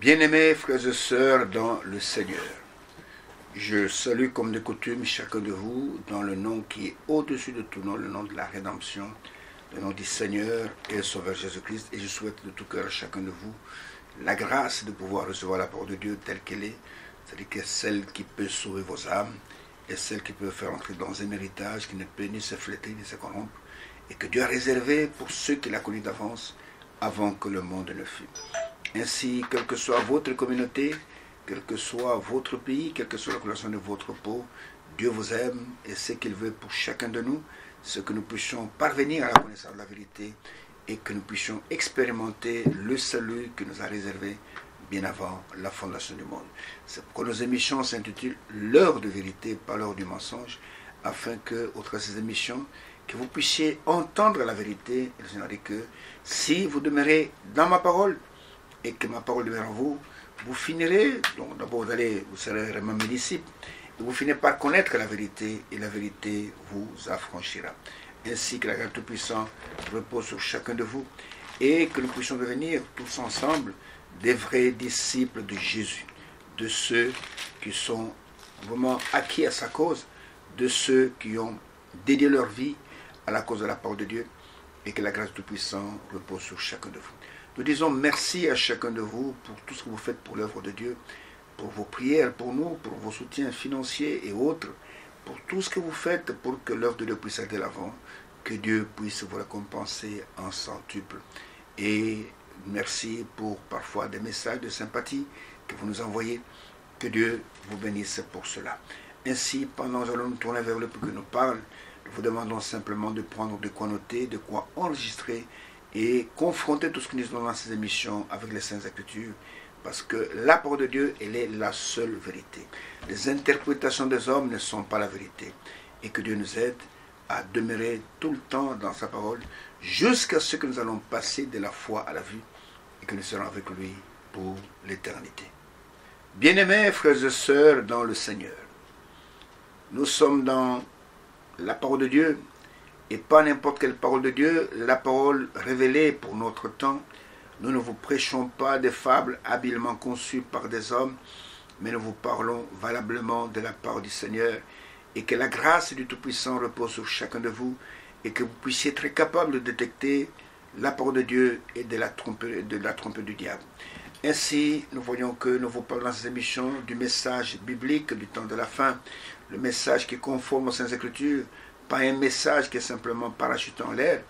Bien-aimés frères et sœurs dans le Seigneur, je salue comme de coutume chacun de vous dans le nom qui est au-dessus de tout nom, le nom de la rédemption, le nom du Seigneur et Sauveur Jésus-Christ. Et je souhaite de tout cœur à chacun de vous la grâce de pouvoir recevoir la parole de Dieu telle qu'elle est, c'est-à-dire que celle qui peut sauver vos âmes et celle qui peut faire entrer dans un héritage qui ne peut ni se fléter ni se corrompre, et que Dieu a réservé pour ceux qui l'a connu d'avance avant que le monde ne fût. Ainsi, quelle que soit votre communauté, quel que soit votre pays, quelle que soit la couleur de votre peau, Dieu vous aime et ce qu'il veut pour chacun de nous, c'est que nous puissions parvenir à la connaissance de la vérité et que nous puissions expérimenter le salut que nous a réservé bien avant la fondation du monde. C'est pourquoi nos émissions s'intitulent « L'heure de vérité, pas l'heure du mensonge », afin que, au travers de ces émissions, que vous puissiez entendre la vérité. Et le Seigneur dit que si vous demeurez dans ma parole et que ma parole demeure en vous, vous finirez, donc d'abord vous serez vraiment mes disciples, et vous finirez par connaître la vérité, et la vérité vous affranchira. Ainsi que la grâce Tout-Puissant repose sur chacun de vous, et que nous puissions devenir tous ensemble des vrais disciples de Jésus, de ceux qui sont vraiment acquis à sa cause, de ceux qui ont dédié leur vie à la cause de la parole de Dieu, et que la grâce Tout-Puissant repose sur chacun de vous. Nous disons merci à chacun de vous pour tout ce que vous faites pour l'œuvre de Dieu, pour vos prières pour nous, pour vos soutiens financiers et autres, pour tout ce que vous faites pour que l'œuvre de Dieu puisse aller de l'avant, que Dieu puisse vous récompenser en centuple. Et merci pour parfois des messages de sympathie que vous nous envoyez, que Dieu vous bénisse pour cela. Ainsi, pendant que nous allons nous tourner vers lui pour qu'il nous parle, nous vous demandons simplement de prendre de quoi noter, de quoi enregistrer et confronter tout ce que nous disons dans ces émissions avec les Saintes Écritures, parce que la parole de Dieu, elle est la seule vérité. Les interprétations des hommes ne sont pas la vérité. Et que Dieu nous aide à demeurer tout le temps dans sa parole, jusqu'à ce que nous allons passer de la foi à la vue, et que nous serons avec lui pour l'éternité. Bien-aimés frères et sœurs dans le Seigneur, nous sommes dans la parole de Dieu, et pas n'importe quelle parole de Dieu, la parole révélée pour notre temps. Nous ne vous prêchons pas des fables habilement conçues par des hommes, mais nous vous parlons valablement de la part du Seigneur, et que la grâce du Tout-Puissant repose sur chacun de vous, et que vous puissiez être capable de détecter la parole de Dieu et de la trompe du diable. Ainsi, nous voyons que nous vous parlons dans ces émissions du message biblique du temps de la fin, le message qui est conforme aux Saintes Écritures, pas un message qui est simplement parachuté en l'air,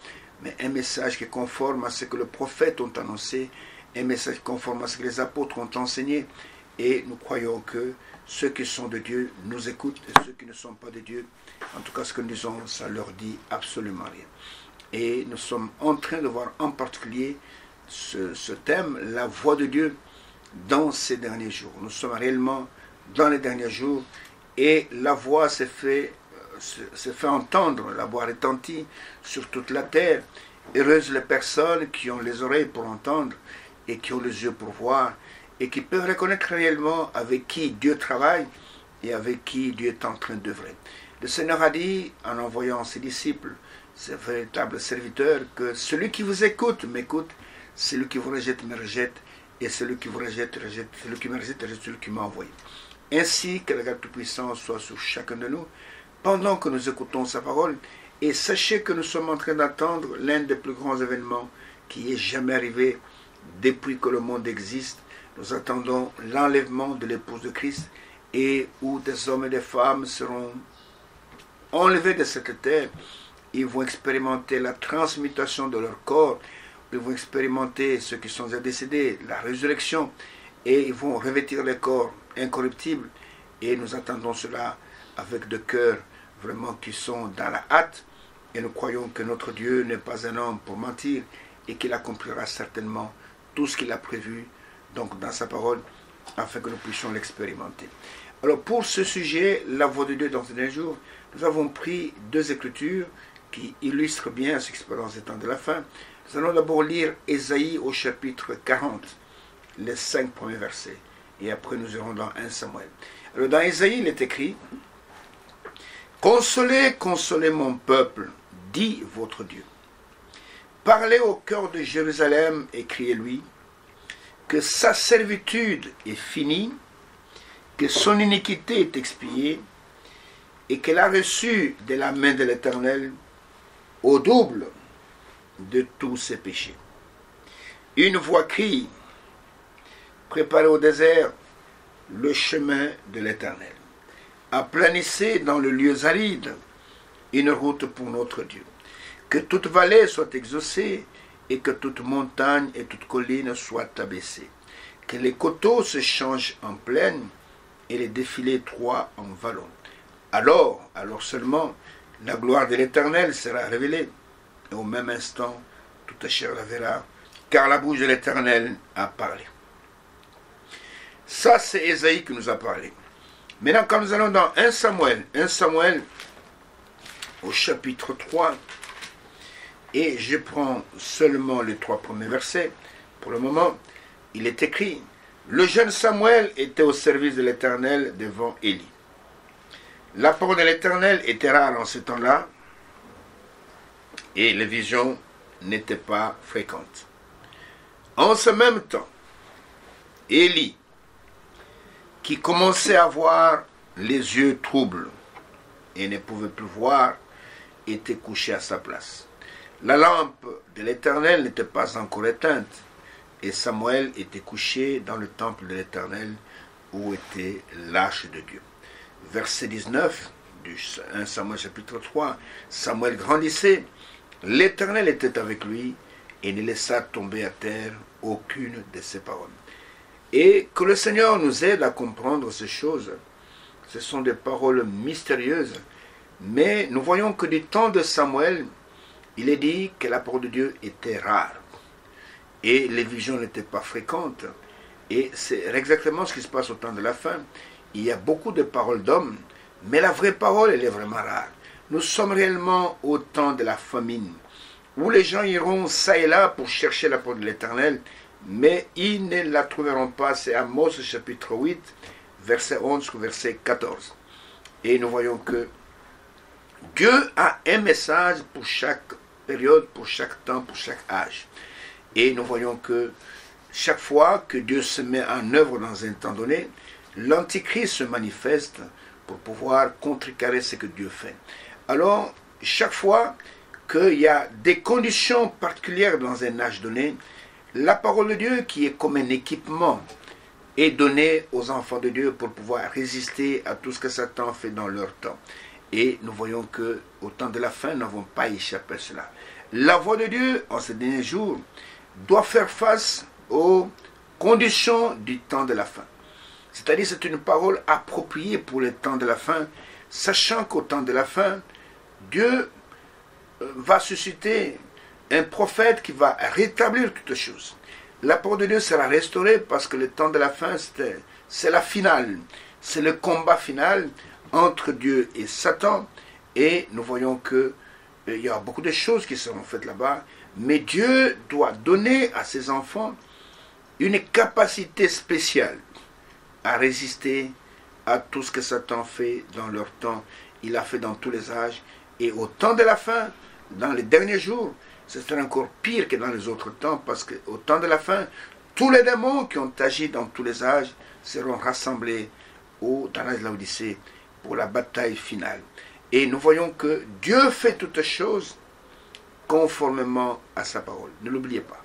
mais un message qui est conforme à ce que le prophète ont annoncé, un message conforme à ce que les apôtres ont enseigné. Et nous croyons que ceux qui sont de Dieu nous écoutent, et ceux qui ne sont pas de Dieu, en tout cas ce que nous disons, ça leur dit absolument rien. Et nous sommes en train de voir en particulier ce thème, la voix de Dieu, dans ces derniers jours. Nous sommes réellement dans les derniers jours, et la voix s'est fait entendre, la voix retentit sur toute la terre. Heureuses les personnes qui ont les oreilles pour entendre et qui ont les yeux pour voir et qui peuvent reconnaître réellement avec qui Dieu travaille et avec qui Dieu est en train d'œuvrer. Le Seigneur a dit, en envoyant ses disciples, ses véritables serviteurs, que celui qui vous écoute m'écoute, celui qui vous rejette me rejette, et celui qui vous rejette, celui qui me rejette, celui qui m'a envoyé. Ainsi que la grâce Tout-Puissant soit sur chacun de nous, pendant que nous écoutons sa parole, et sachez que nous sommes en train d'attendre l'un des plus grands événements qui est jamais arrivé depuis que le monde existe. Nous attendons l'enlèvement de l'épouse de Christ, et où des hommes et des femmes seront enlevés de cette terre. Ils vont expérimenter la transmutation de leur corps, ils vont expérimenter ceux qui sont décédés, la résurrection, et ils vont revêtir les corps incorruptibles, et nous attendons cela avec de cœurs vraiment qui sont dans la hâte, et nous croyons que notre Dieu n'est pas un homme pour mentir, et qu'il accomplira certainement tout ce qu'il a prévu donc dans sa parole, afin que nous puissions l'expérimenter. Alors pour ce sujet, la voix de Dieu dans ces derniers jours, nous avons pris deux écritures qui illustrent bien ce qui se passe dans ces temps de la fin. Nous allons d'abord lire Ésaïe au chapitre 40, les 5 premiers versets, et après nous irons dans 1 Samuel. Alors dans Ésaïe, il est écrit: Consolez, consolez mon peuple, dit votre Dieu. Parlez au cœur de Jérusalem et criez-lui. que sa servitude est finie, que son iniquité est expiée, et qu'elle a reçu de la main de l'Éternel au double de tous ses péchés. Une voix crie, préparez au désert le chemin de l'Éternel. Aplanissez dans le lieu aride une route pour notre Dieu. Que toute vallée soit exaucée et que toute montagne et toute colline soient abaissées. Que les coteaux se changent en plaine et les défilés étroits en vallons. Alors seulement, la gloire de l'Éternel sera révélée. Et au même instant, toute chair la verra, car la bouche de l'Éternel a parlé. Ça, c'est Ésaïe qui nous a parlé. Maintenant, quand nous allons dans 1 Samuel au chapitre 3, et je prends seulement les 3 premiers versets, pour le moment, il est écrit, le jeune Samuel était au service de l'Éternel devant Élie. La parole de l'Éternel était rare en ce temps-là, et les visions n'étaient pas fréquentes. En ce même temps, Élie, qui commençait à avoir les yeux troubles et ne pouvait plus voir, était couché à sa place. La lampe de l'Éternel n'était pas encore éteinte, et Samuel était couché dans le temple de l'Éternel où était l'arche de Dieu. Verset 19 du 1 Samuel chapitre 3, Samuel grandissait, l'Éternel était avec lui et ne laissa tomber à terre aucune de ses paroles. Et que le Seigneur nous aide à comprendre ces choses. Ce sont des paroles mystérieuses, mais nous voyons que du temps de Samuel, il est dit que la parole de Dieu était rare et les visions n'étaient pas fréquentes. Et c'est exactement ce qui se passe au temps de la fin. Il y a beaucoup de paroles d'hommes, mais la vraie parole, elle est vraiment rare. Nous sommes réellement au temps de la famine, où les gens iront ça et là pour chercher la parole de l'Éternel, mais ils ne la trouveront pas. C'est Amos chapitre 8, verset 11 ou verset 14. Et nous voyons que Dieu a un message pour chaque période, pour chaque temps, pour chaque âge. Et nous voyons que chaque fois que Dieu se met en œuvre dans un temps donné, l'Antichrist se manifeste pour pouvoir contrecarrer ce que Dieu fait. Alors, chaque fois qu'il y a des conditions particulières dans un âge donné, la parole de Dieu, qui est comme un équipement, est donnée aux enfants de Dieu pour pouvoir résister à tout ce que Satan fait dans leur temps. Et nous voyons qu'au temps de la fin, nous n'avons pas échappé à cela. La voix de Dieu, en ces derniers jours, doit faire face aux conditions du temps de la fin. C'est-à-dire, c'est une parole appropriée pour le temps de la fin, sachant qu'au temps de la fin, Dieu va susciter un prophète qui va rétablir toutes choses. La parole de Dieu sera restaurée parce que le temps de la fin, c'est la finale. C'est le combat final entre Dieu et Satan. Et nous voyons qu'il y a beaucoup de choses qui seront faites là-bas. Mais Dieu doit donner à ses enfants une capacité spéciale à résister à tout ce que Satan fait dans leur temps. Il a fait dans tous les âges. Et au temps de la fin, dans les derniers jours, ce sera encore pire que dans les autres temps, parce qu'au temps de la fin, tous les démons qui ont agi dans tous les âges seront rassemblés dans l'âge de l'Odyssée pour la bataille finale. Et nous voyons que Dieu fait toutes choses conformément à sa parole. Ne l'oubliez pas.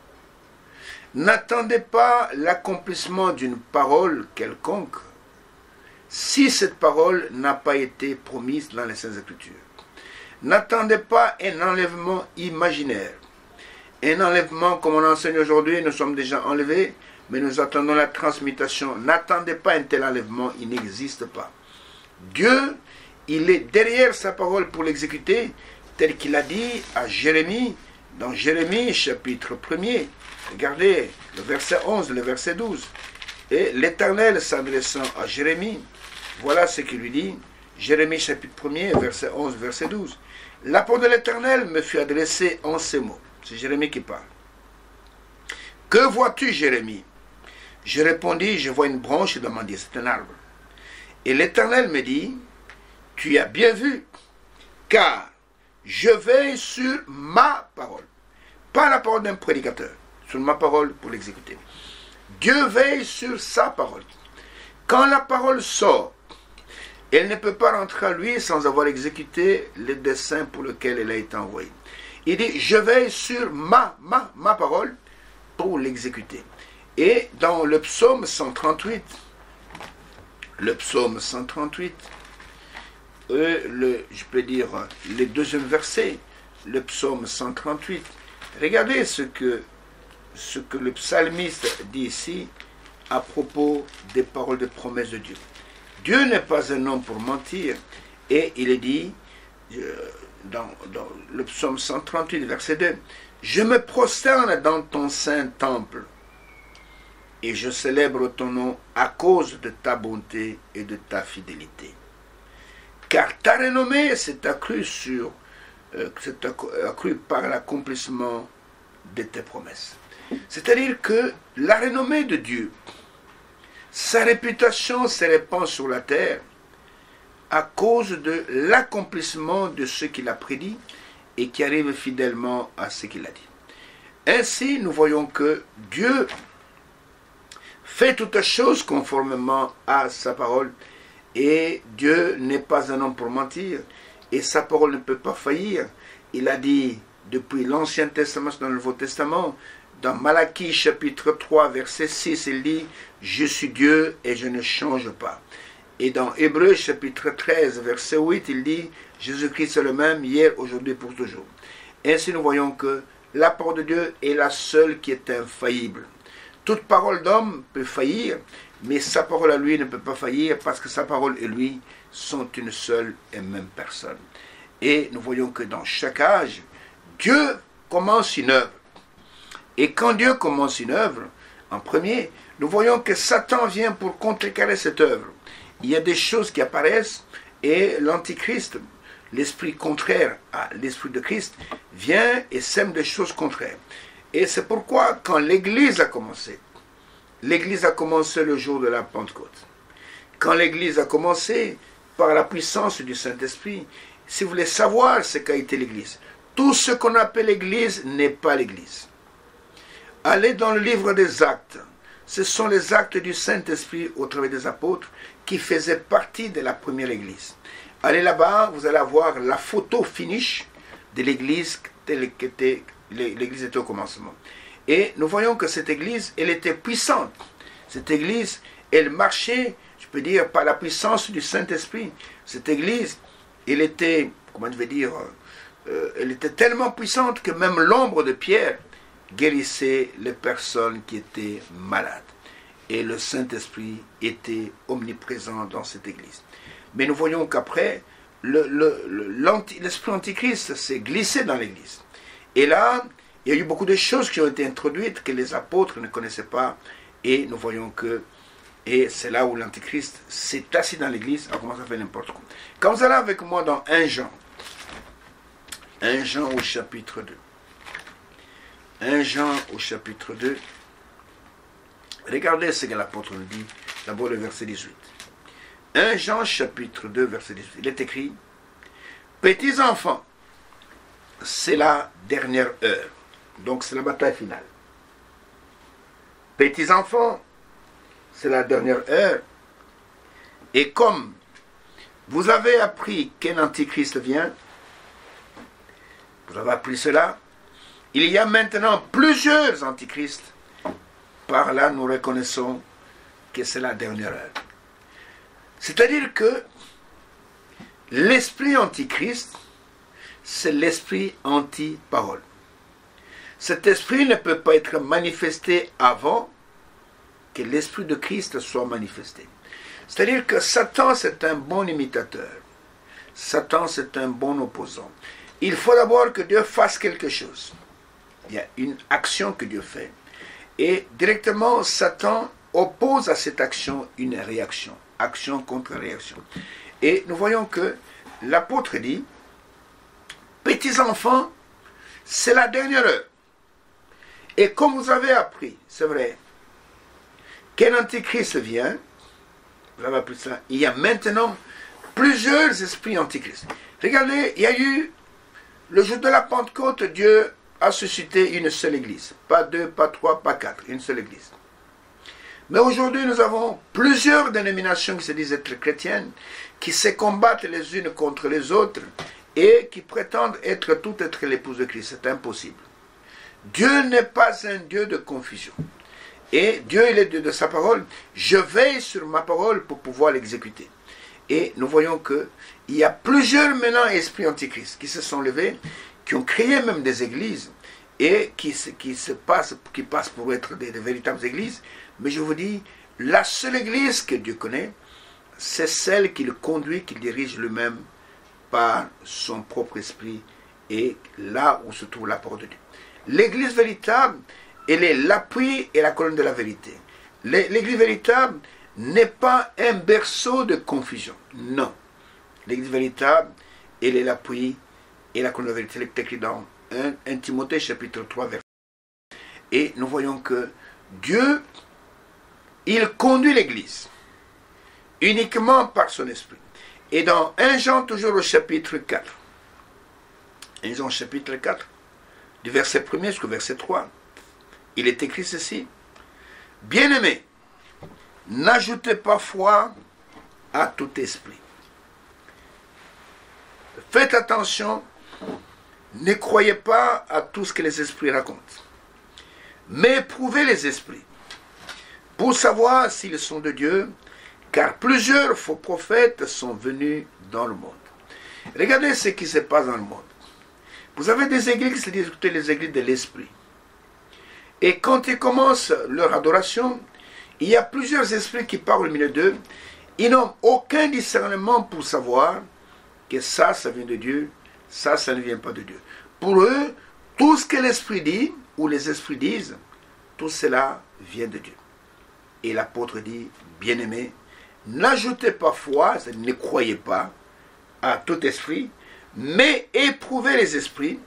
N'attendez pas l'accomplissement d'une parole quelconque si cette parole n'a pas été promise dans les Saintes Écritures. N'attendez pas un enlèvement imaginaire. Un enlèvement comme on enseigne aujourd'hui, nous sommes déjà enlevés, mais nous attendons la transmutation. N'attendez pas un tel enlèvement, il n'existe pas. Dieu, il est derrière sa parole pour l'exécuter, tel qu'il a dit à Jérémie, dans Jérémie chapitre 1er. Regardez le verset 11, le verset 12. Et l'Éternel s'adressant à Jérémie, voilà ce qu'il lui dit. Jérémie chapitre 1er, verset 11, verset 12. La parole de l'Éternel me fut adressée en ces mots. C'est Jérémie qui parle. Que vois-tu, Jérémie? Je répondis, je vois une branche dans mon Dieu, c'est un arbre. Et l'Éternel me dit, tu as bien vu, car je veille sur ma parole. Pas la parole d'un prédicateur, sur ma parole pour l'exécuter. Dieu veille sur sa parole. Quand la parole sort, elle ne peut pas rentrer à lui sans avoir exécuté le dessein pour lequel elle a été envoyée. Il dit, je veille sur ma parole pour l'exécuter. Et dans le psaume 138, je peux dire le deuxième verset, le psaume 138, regardez ce que le psalmiste dit ici à propos des paroles de promesse de Dieu. Dieu n'est pas un homme pour mentir, et il est dit dans le psaume 138, verset 2, « Je me prosterne dans ton saint temple, et je célèbre ton nom à cause de ta bonté et de ta fidélité. Car ta renommée s'est accrue par l'accomplissement de tes promesses. » C'est-à-dire que la renommée de Dieu, sa réputation se répand sur la terre à cause de l'accomplissement de ce qu'il a prédit et qui arrive fidèlement à ce qu'il a dit. Ainsi, nous voyons que Dieu fait toutes choses conformément à sa parole, et Dieu n'est pas un homme pour mentir, et sa parole ne peut pas faillir. Il a dit depuis l'Ancien Testament, dans le Nouveau Testament, dans Malachie chapitre 3 verset 6, il dit « Je suis Dieu et je ne change pas ». Et dans Hébreux chapitre 13 verset 8, il dit « Jésus-Christ est le même hier, aujourd'hui, pour toujours ». Ainsi nous voyons que la parole de Dieu est la seule qui est infaillible. Toute parole d'homme peut faillir, mais sa parole à lui ne peut pas faillir parce que sa parole et lui sont une seule et même personne. Et nous voyons que dans chaque âge, Dieu commence une œuvre. Et quand Dieu commence une œuvre, en premier, nous voyons que Satan vient pour contrecarrer cette œuvre. Il y a des choses qui apparaissent et l'Antichrist, l'esprit contraire à l'esprit de Christ, vient et sème des choses contraires. Et c'est pourquoi quand l'Église a commencé le jour de la Pentecôte. Quand l'Église a commencé par la puissance du Saint-Esprit, si vous voulez savoir ce qu'a été l'Église, tout ce qu'on appelle l'Église n'est pas l'Église. Allez dans le livre des Actes. Ce sont les actes du Saint-Esprit au travers des apôtres qui faisaient partie de la première Église. Allez là-bas, vous allez avoir la photo finish de l'Église telle qu'était l'Église était au commencement. Et nous voyons que cette Église, elle était puissante. Cette Église, elle marchait, je peux dire, par la puissance du Saint-Esprit. Cette Église, elle était, elle était tellement puissante que même l'ombre de Pierre guérissait les personnes qui étaient malades. Et le Saint-Esprit était omniprésent dans cette Église. Mais nous voyons qu'après, l'esprit antichrist s'est glissé dans l'Église. Et là, il y a eu beaucoup de choses qui ont été introduites que les apôtres ne connaissaient pas. Et nous voyons que, et c'est là où l'Antichrist s'est assis dans l'Église, a commencé à faire n'importe quoi. Quand vous allez avec moi dans 1 Jean au chapitre 2. 1 Jean au chapitre 2. Regardez ce que l'apôtre nous dit, d'abord le verset 18. 1 Jean chapitre 2, verset 18. Il est écrit, « Petits enfants, c'est la dernière heure. » Donc c'est la bataille finale. « Petits enfants, c'est la dernière heure. Et comme vous avez appris qu'un antichrist vient, vous avez appris cela, il y a maintenant plusieurs antichrists. Par là, nous reconnaissons que c'est la dernière heure. » C'est-à-dire que l'esprit antichrist, c'est l'esprit anti-parole. Cet esprit ne peut pas être manifesté avant que l'esprit de Christ soit manifesté. C'est-à-dire que Satan, c'est un bon imitateur. Satan, c'est un bon opposant. Il faut d'abord que Dieu fasse quelque chose. Il y a une action que Dieu fait. Et directement, Satan oppose à cette action une réaction. Action contre réaction. Et nous voyons que l'apôtre dit, petits enfants, c'est la dernière heure. Et comme vous avez appris, c'est vrai, qu'un antichrist vient, vous avez appris ça, il y a maintenant plusieurs esprits antichrists. Regardez, il y a eu, le jour de la Pentecôte, Dieu a suscité une seule église. Pas deux, pas trois, pas quatre, une seule église. Mais aujourd'hui, nous avons plusieurs dénominations qui se disent être chrétiennes, qui se combattent les unes contre les autres et qui prétendent être toutes être l'épouse de Christ. C'est impossible. Dieu n'est pas un Dieu de confusion. Et Dieu, il est Dieu de sa parole. Je veille sur ma parole pour pouvoir l'exécuter. Et nous voyons qu'il y a plusieurs maintenant esprits antichrist qui se sont levés, qui ont créé même des églises et qui passent pour être des véritables églises. Mais je vous dis, la seule église que Dieu connaît, c'est celle qu'il conduit, qu'il dirige lui-même par son propre esprit et là où se trouve la parole de Dieu. L'église véritable, elle est l'appui et la colonne de la vérité. L'église véritable n'est pas un berceau de confusion. Non. L'église véritable, elle est l'appui et la colonne de la vérité. C'est écrit dans 1 Timothée chapitre 3, verset 1. Et nous voyons que Dieu, il conduit l'église uniquement par son esprit. Et dans 1 Jean, toujours au chapitre 4, 1 Jean chapitre 4, du verset 1 jusqu'au verset 3, il est écrit ceci: Bien-aimés, n'ajoutez pas foi à tout esprit. Faites attention, ne croyez pas à tout ce que les esprits racontent, mais éprouvez les esprits pour savoir s'ils sont de Dieu, car plusieurs faux prophètes sont venus dans le monde. Regardez ce qui se passe dans le monde. Vous avez des églises qui se disent les églises de l'esprit. Et quand ils commencent leur adoration, il y a plusieurs esprits qui parlent au milieu d'eux. Ils n'ont aucun discernement pour savoir que ça vient de Dieu, ça ne vient pas de Dieu. Pour eux, tout ce que l'esprit dit, ou les esprits disent, tout cela vient de Dieu. Et l'apôtre dit, bien-aimés, n'ajoutez pas foi, ne croyez pas à tout esprit, mais éprouvez les esprits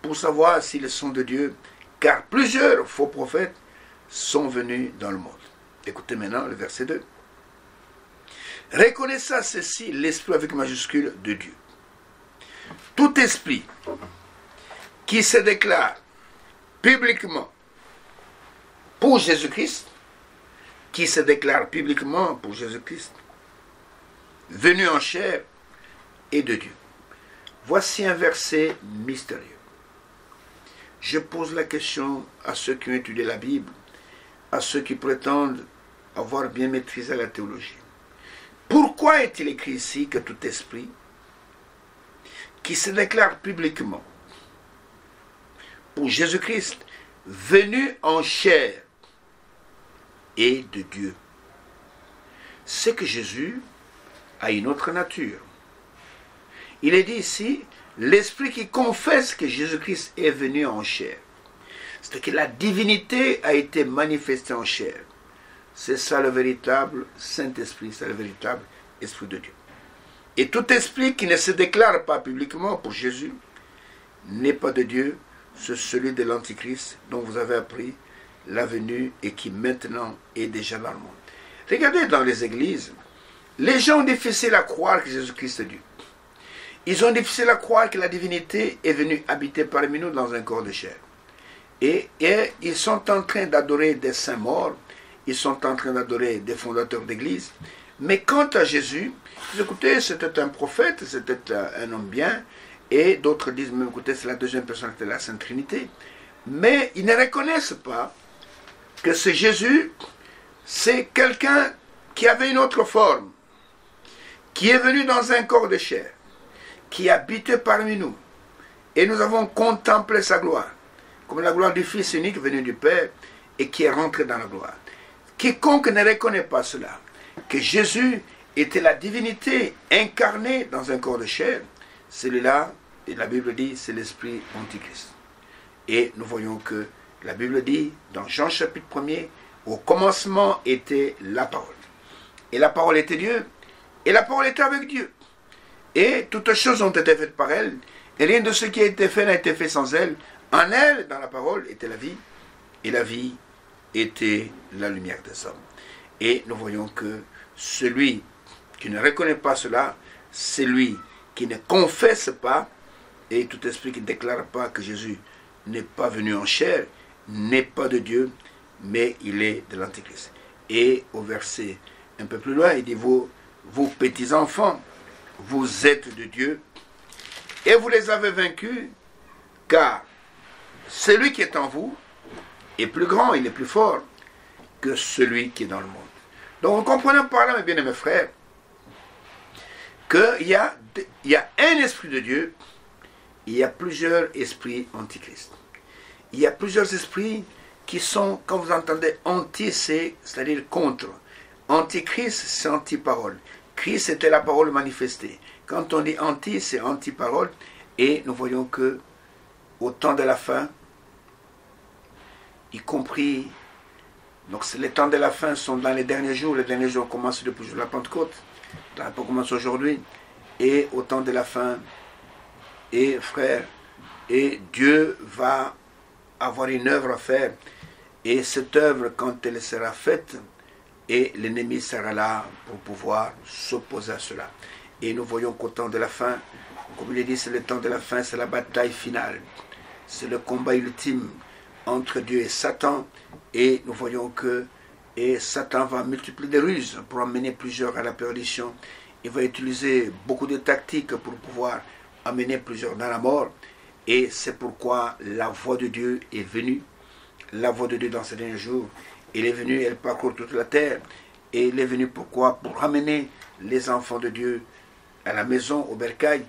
pour savoir s'ils sont de Dieu, car plusieurs faux prophètes sont venus dans le monde. Écoutez maintenant le verset 2. Reconnaissez ceci, l'esprit avec majuscule de Dieu. Tout esprit qui se déclare publiquement pour Jésus-Christ, qui se déclare publiquement pour Jésus-Christ, venu en chair, est de Dieu. Voici un verset mystérieux. Je pose la question à ceux qui ont étudié la Bible, à ceux qui prétendent avoir bien maîtrisé la théologie. Pourquoi est-il écrit ici que tout esprit qui se déclare publiquement pour Jésus-Christ, venu en chair, est de Dieu? C'est que Jésus a une autre nature. Il est dit ici, l'esprit qui confesse que Jésus-Christ est venu en chair. C'est que la divinité a été manifestée en chair. C'est ça le véritable Saint-Esprit, c'est le véritable Esprit de Dieu. Et tout esprit qui ne se déclare pas publiquement pour Jésus n'est pas de Dieu, c'est celui de l'Antichrist dont vous avez appris la venue et qui maintenant est déjà dans le monde. Regardez dans les églises, les gens ont difficile à croire que Jésus-Christ est Dieu. Ils ont difficile à croire que la divinité est venue habiter parmi nous dans un corps de chair. Et ils sont en train d'adorer des saints morts, ils sont en train d'adorer des fondateurs d'église. Mais quant à Jésus, écoutez, c'était un prophète, c'était un homme bien, et d'autres disent même, écoutez, c'est la deuxième personne de la Sainte Trinité. Mais ils ne reconnaissent pas que ce Jésus, c'est quelqu'un qui avait une autre forme, qui est venu dans un corps de chair, qui habitait parmi nous. Et nous avons contemplé sa gloire, comme la gloire du Fils unique venu du Père, et qui est rentré dans la gloire. Quiconque ne reconnaît pas cela, que Jésus était la divinité incarnée dans un corps de chair, celui-là, et la Bible dit, c'est l'esprit antichrist. Et nous voyons que la Bible dit, dans Jean chapitre 1er, au commencement était la parole. Et la parole était Dieu, et la parole était avec Dieu. Et toutes choses ont été faites par elle, et rien de ce qui a été fait n'a été fait sans elle. En elle, dans la parole, était la vie, et la vie était la lumière des hommes. Et nous voyons que celui qui ne reconnaît pas cela, c'est lui qui ne confesse pas, et tout esprit qui ne déclare pas que Jésus n'est pas venu en chair, n'est pas de Dieu, mais il est de l'Antichrist. Et au verset un peu plus loin, il dit, vous petits-enfants, vous êtes de Dieu, et vous les avez vaincus, car celui qui est en vous est plus grand, il est plus fort que celui qui est dans le monde. Donc, nous comprenons par là, mes bien-aimés frères, qu'il y a un esprit de Dieu, il y a plusieurs esprits antichrist. Il y a plusieurs esprits qui sont, quand vous entendez anti, c'est-à-dire contre. Antichrist, c'est anti-parole. Christ était la parole manifestée. Quand on dit anti, c'est anti-parole. Et nous voyons que au temps de la fin, y compris, donc les temps de la fin sont dans les derniers jours commencent depuis le jour de la Pentecôte, ça commence aujourd'hui, et au temps de la fin, et frères, et Dieu va avoir une œuvre à faire, et cette œuvre, quand elle sera faite, et l'ennemi sera là pour pouvoir s'opposer à cela. Et nous voyons qu'au temps de la fin, comme il est dit, c'est le temps de la fin, c'est la bataille finale, c'est le combat ultime entre Dieu et Satan, et nous voyons que Satan va multiplier des ruses pour amener plusieurs à la perdition. Il va utiliser beaucoup de tactiques pour pouvoir amener plusieurs dans la mort, et c'est pourquoi la voix de Dieu est venue. La voix de Dieu dans ces derniers jours, elle est venue, elle parcourt toute la terre, et elle est venue pourquoi? Pour ramener les enfants de Dieu à la maison, au bercail,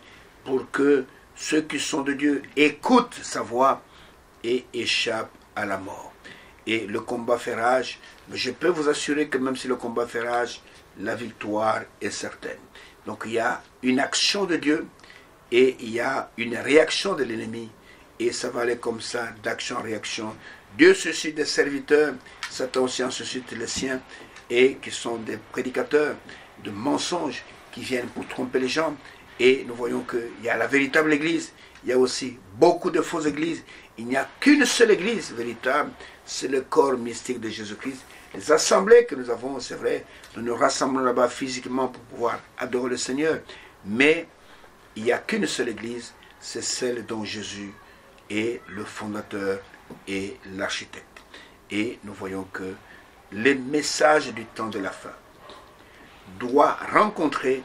pour que ceux qui sont de Dieu écoutent sa voix et échappent à la mort. Et le combat fait rage, mais je peux vous assurer que même si le combat fait rage, la victoire est certaine. Donc il y a une action de Dieu et il y a une réaction de l'ennemi, et ça va aller comme ça, d'action en réaction. Dieu suscite des serviteurs, Satan aussi en suscite les siens, et qui sont des prédicateurs de mensonges qui viennent pour tromper les gens. Et nous voyons qu'il y a la véritable église, il y a aussi beaucoup de fausses églises. Il n'y a qu'une seule église véritable, c'est le corps mystique de Jésus-Christ. Les assemblées que nous avons, c'est vrai, nous nous rassemblons là-bas physiquement pour pouvoir adorer le Seigneur, mais il n'y a qu'une seule église, c'est celle dont Jésus est le fondateur et l'architecte. Et nous voyons que les messages du temps de la fin doivent rencontrer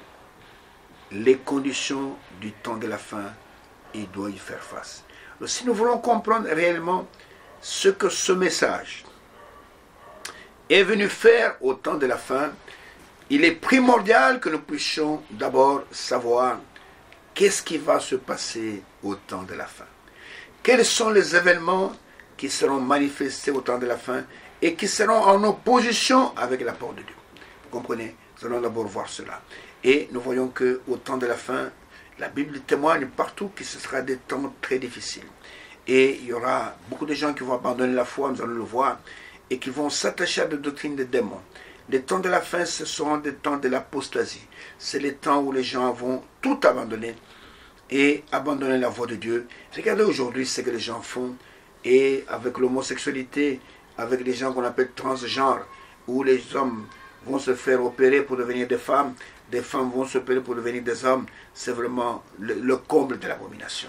les conditions du temps de la fin et doivent y faire face. Alors, si nous voulons comprendre réellement ce que ce message est venu faire au temps de la fin, il est primordial que nous puissions d'abord savoir qu'est-ce qui va se passer au temps de la fin. Quels sont les événements qui seront manifestés au temps de la fin et qui seront en opposition avec la parole de Dieu. Vous comprenez? Nous allons d'abord voir cela. Et nous voyons qu'au temps de la fin, la Bible témoigne partout que ce sera des temps très difficiles. Et il y aura beaucoup de gens qui vont abandonner la foi, nous allons le voir, et qui vont s'attacher à des doctrines des démons. Les temps de la fin, ce seront des temps de l'apostasie. C'est les temps où les gens vont tout abandonner et abandonner la voie de Dieu. Regardez aujourd'hui ce que les gens font, et avec l'homosexualité, avec les gens qu'on appelle transgenres, où les hommes vont se faire opérer pour devenir des femmes vont se opérer pour devenir des hommes, c'est vraiment le comble de l'abomination.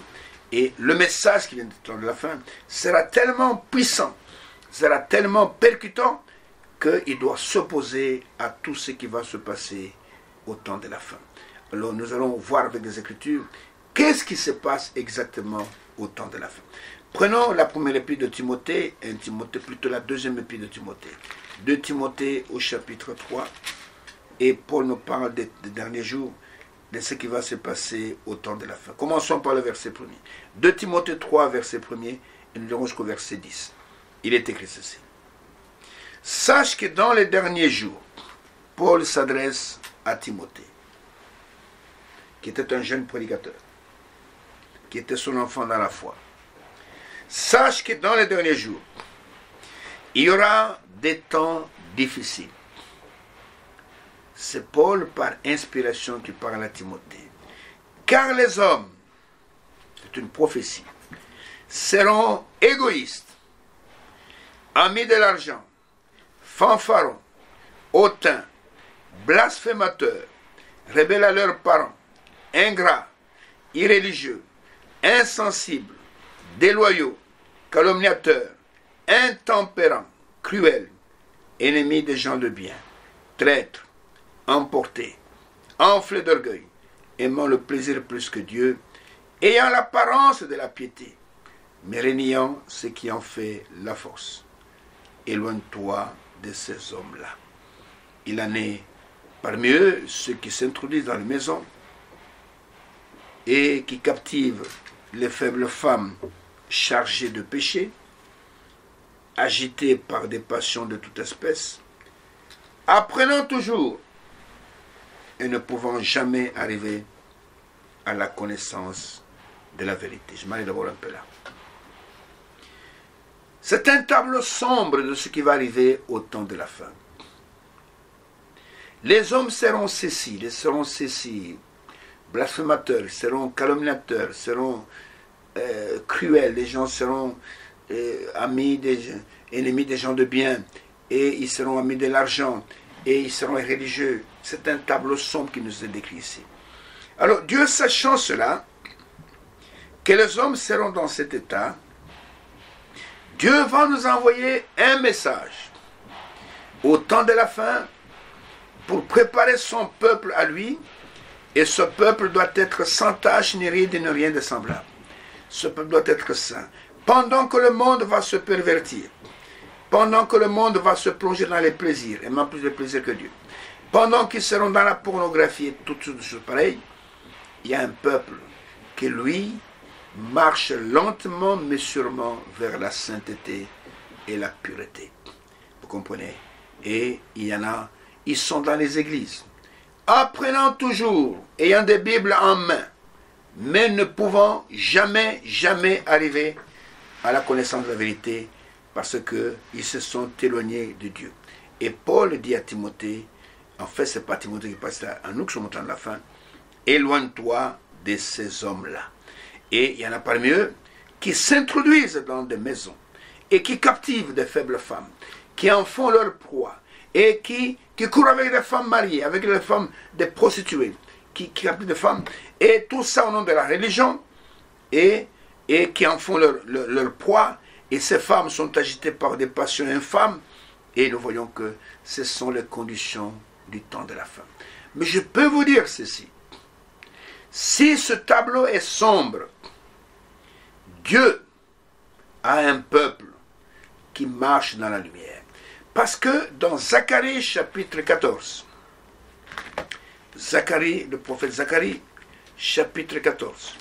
Et le message qui vient de la fin sera tellement puissant, sera tellement percutant, qu'il doit s'opposer à tout ce qui va se passer au temps de la fin. Alors nous allons voir avec les Écritures qu'est-ce qui se passe exactement au temps de la fin. Prenons la première épître de Timothée, plutôt la deuxième épître de Timothée. 2 Timothée au chapitre 3, et Paul nous parle des derniers jours, de ce qui va se passer au temps de la fin. Commençons par le verset 1er. 2 Timothée 3, verset 1er, et nous irons jusqu'au verset 10. Il est écrit ceci. Sache que dans les derniers jours, Paul s'adresse à Timothée, qui était un jeune prédicateur, qui était son enfant dans la foi. Sache que dans les derniers jours, il y aura des temps difficiles. C'est Paul par inspiration qui parle à Timothée. Car les hommes, c'est une prophétie, seront égoïstes, amis de l'argent, fanfarons, hautains, blasphémateurs, rebelles à leurs parents, ingrats, irréligieux, insensibles, déloyaux, calomniateurs, intempérants, cruels, ennemis des gens de bien, traîtres, emportés, enflés d'orgueil, aimant le plaisir plus que Dieu, ayant l'apparence de la piété, mais reniant ce qui en fait la force. Éloigne-toi de ces hommes-là. Il en est parmi eux ceux qui s'introduisent dans les maisons et qui captivent les faibles femmes chargées de péché, agitées par des passions de toute espèce, apprenant toujours et ne pouvant jamais arriver à la connaissance de la vérité. Je m'arrête d'abord un peu là. C'est un tableau sombre de ce qui va arriver au temps de la fin. Les hommes seront ceci, blasphémateurs, seront calomniateurs, seront cruels, les gens seront ennemis des gens de bien, et ils seront amis de l'argent, et ils seront religieux. C'est un tableau sombre qui nous est décrit ici. Alors, Dieu sachant cela, que les hommes seront dans cet état, Dieu va nous envoyer un message au temps de la fin pour préparer son peuple à lui, et ce peuple doit être sans tache ni ride ni rien de semblable. Ce peuple doit être saint. Pendant que le monde va se pervertir, pendant que le monde va se plonger dans les plaisirs, et même plus de plaisirs que Dieu, pendant qu'ils seront dans la pornographie et toutes sortes de choses pareilles, il y a un peuple qui, lui, marche lentement mais sûrement vers la sainteté et la pureté. Vous comprenez? Et il y en a, ils sont dans les églises, apprenant toujours, ayant des Bibles en main, mais ne pouvant jamais arriver à la connaissance de la vérité parce qu'ils se sont éloignés de Dieu. Et Paul dit à Timothée, en fait c'est pas Timothée qui passe là, à nous qui sommes au temps de la fin, éloigne-toi de ces hommes-là. Et il y en a parmi eux qui s'introduisent dans des maisons et qui captivent des faibles femmes, qui en font leur proie et qui courent avec des femmes mariées, avec des femmes des prostituées, qui captivent des femmes, et tout ça au nom de la religion, et qui en font leur proie, et ces femmes sont agitées par des passions infâmes, et nous voyons que ce sont les conditions du temps de la fin. Mais je peux vous dire ceci, si ce tableau est sombre, Dieu a un peuple qui marche dans la lumière. Parce que dans Zacharie chapitre 14, le prophète Zacharie chapitre 14,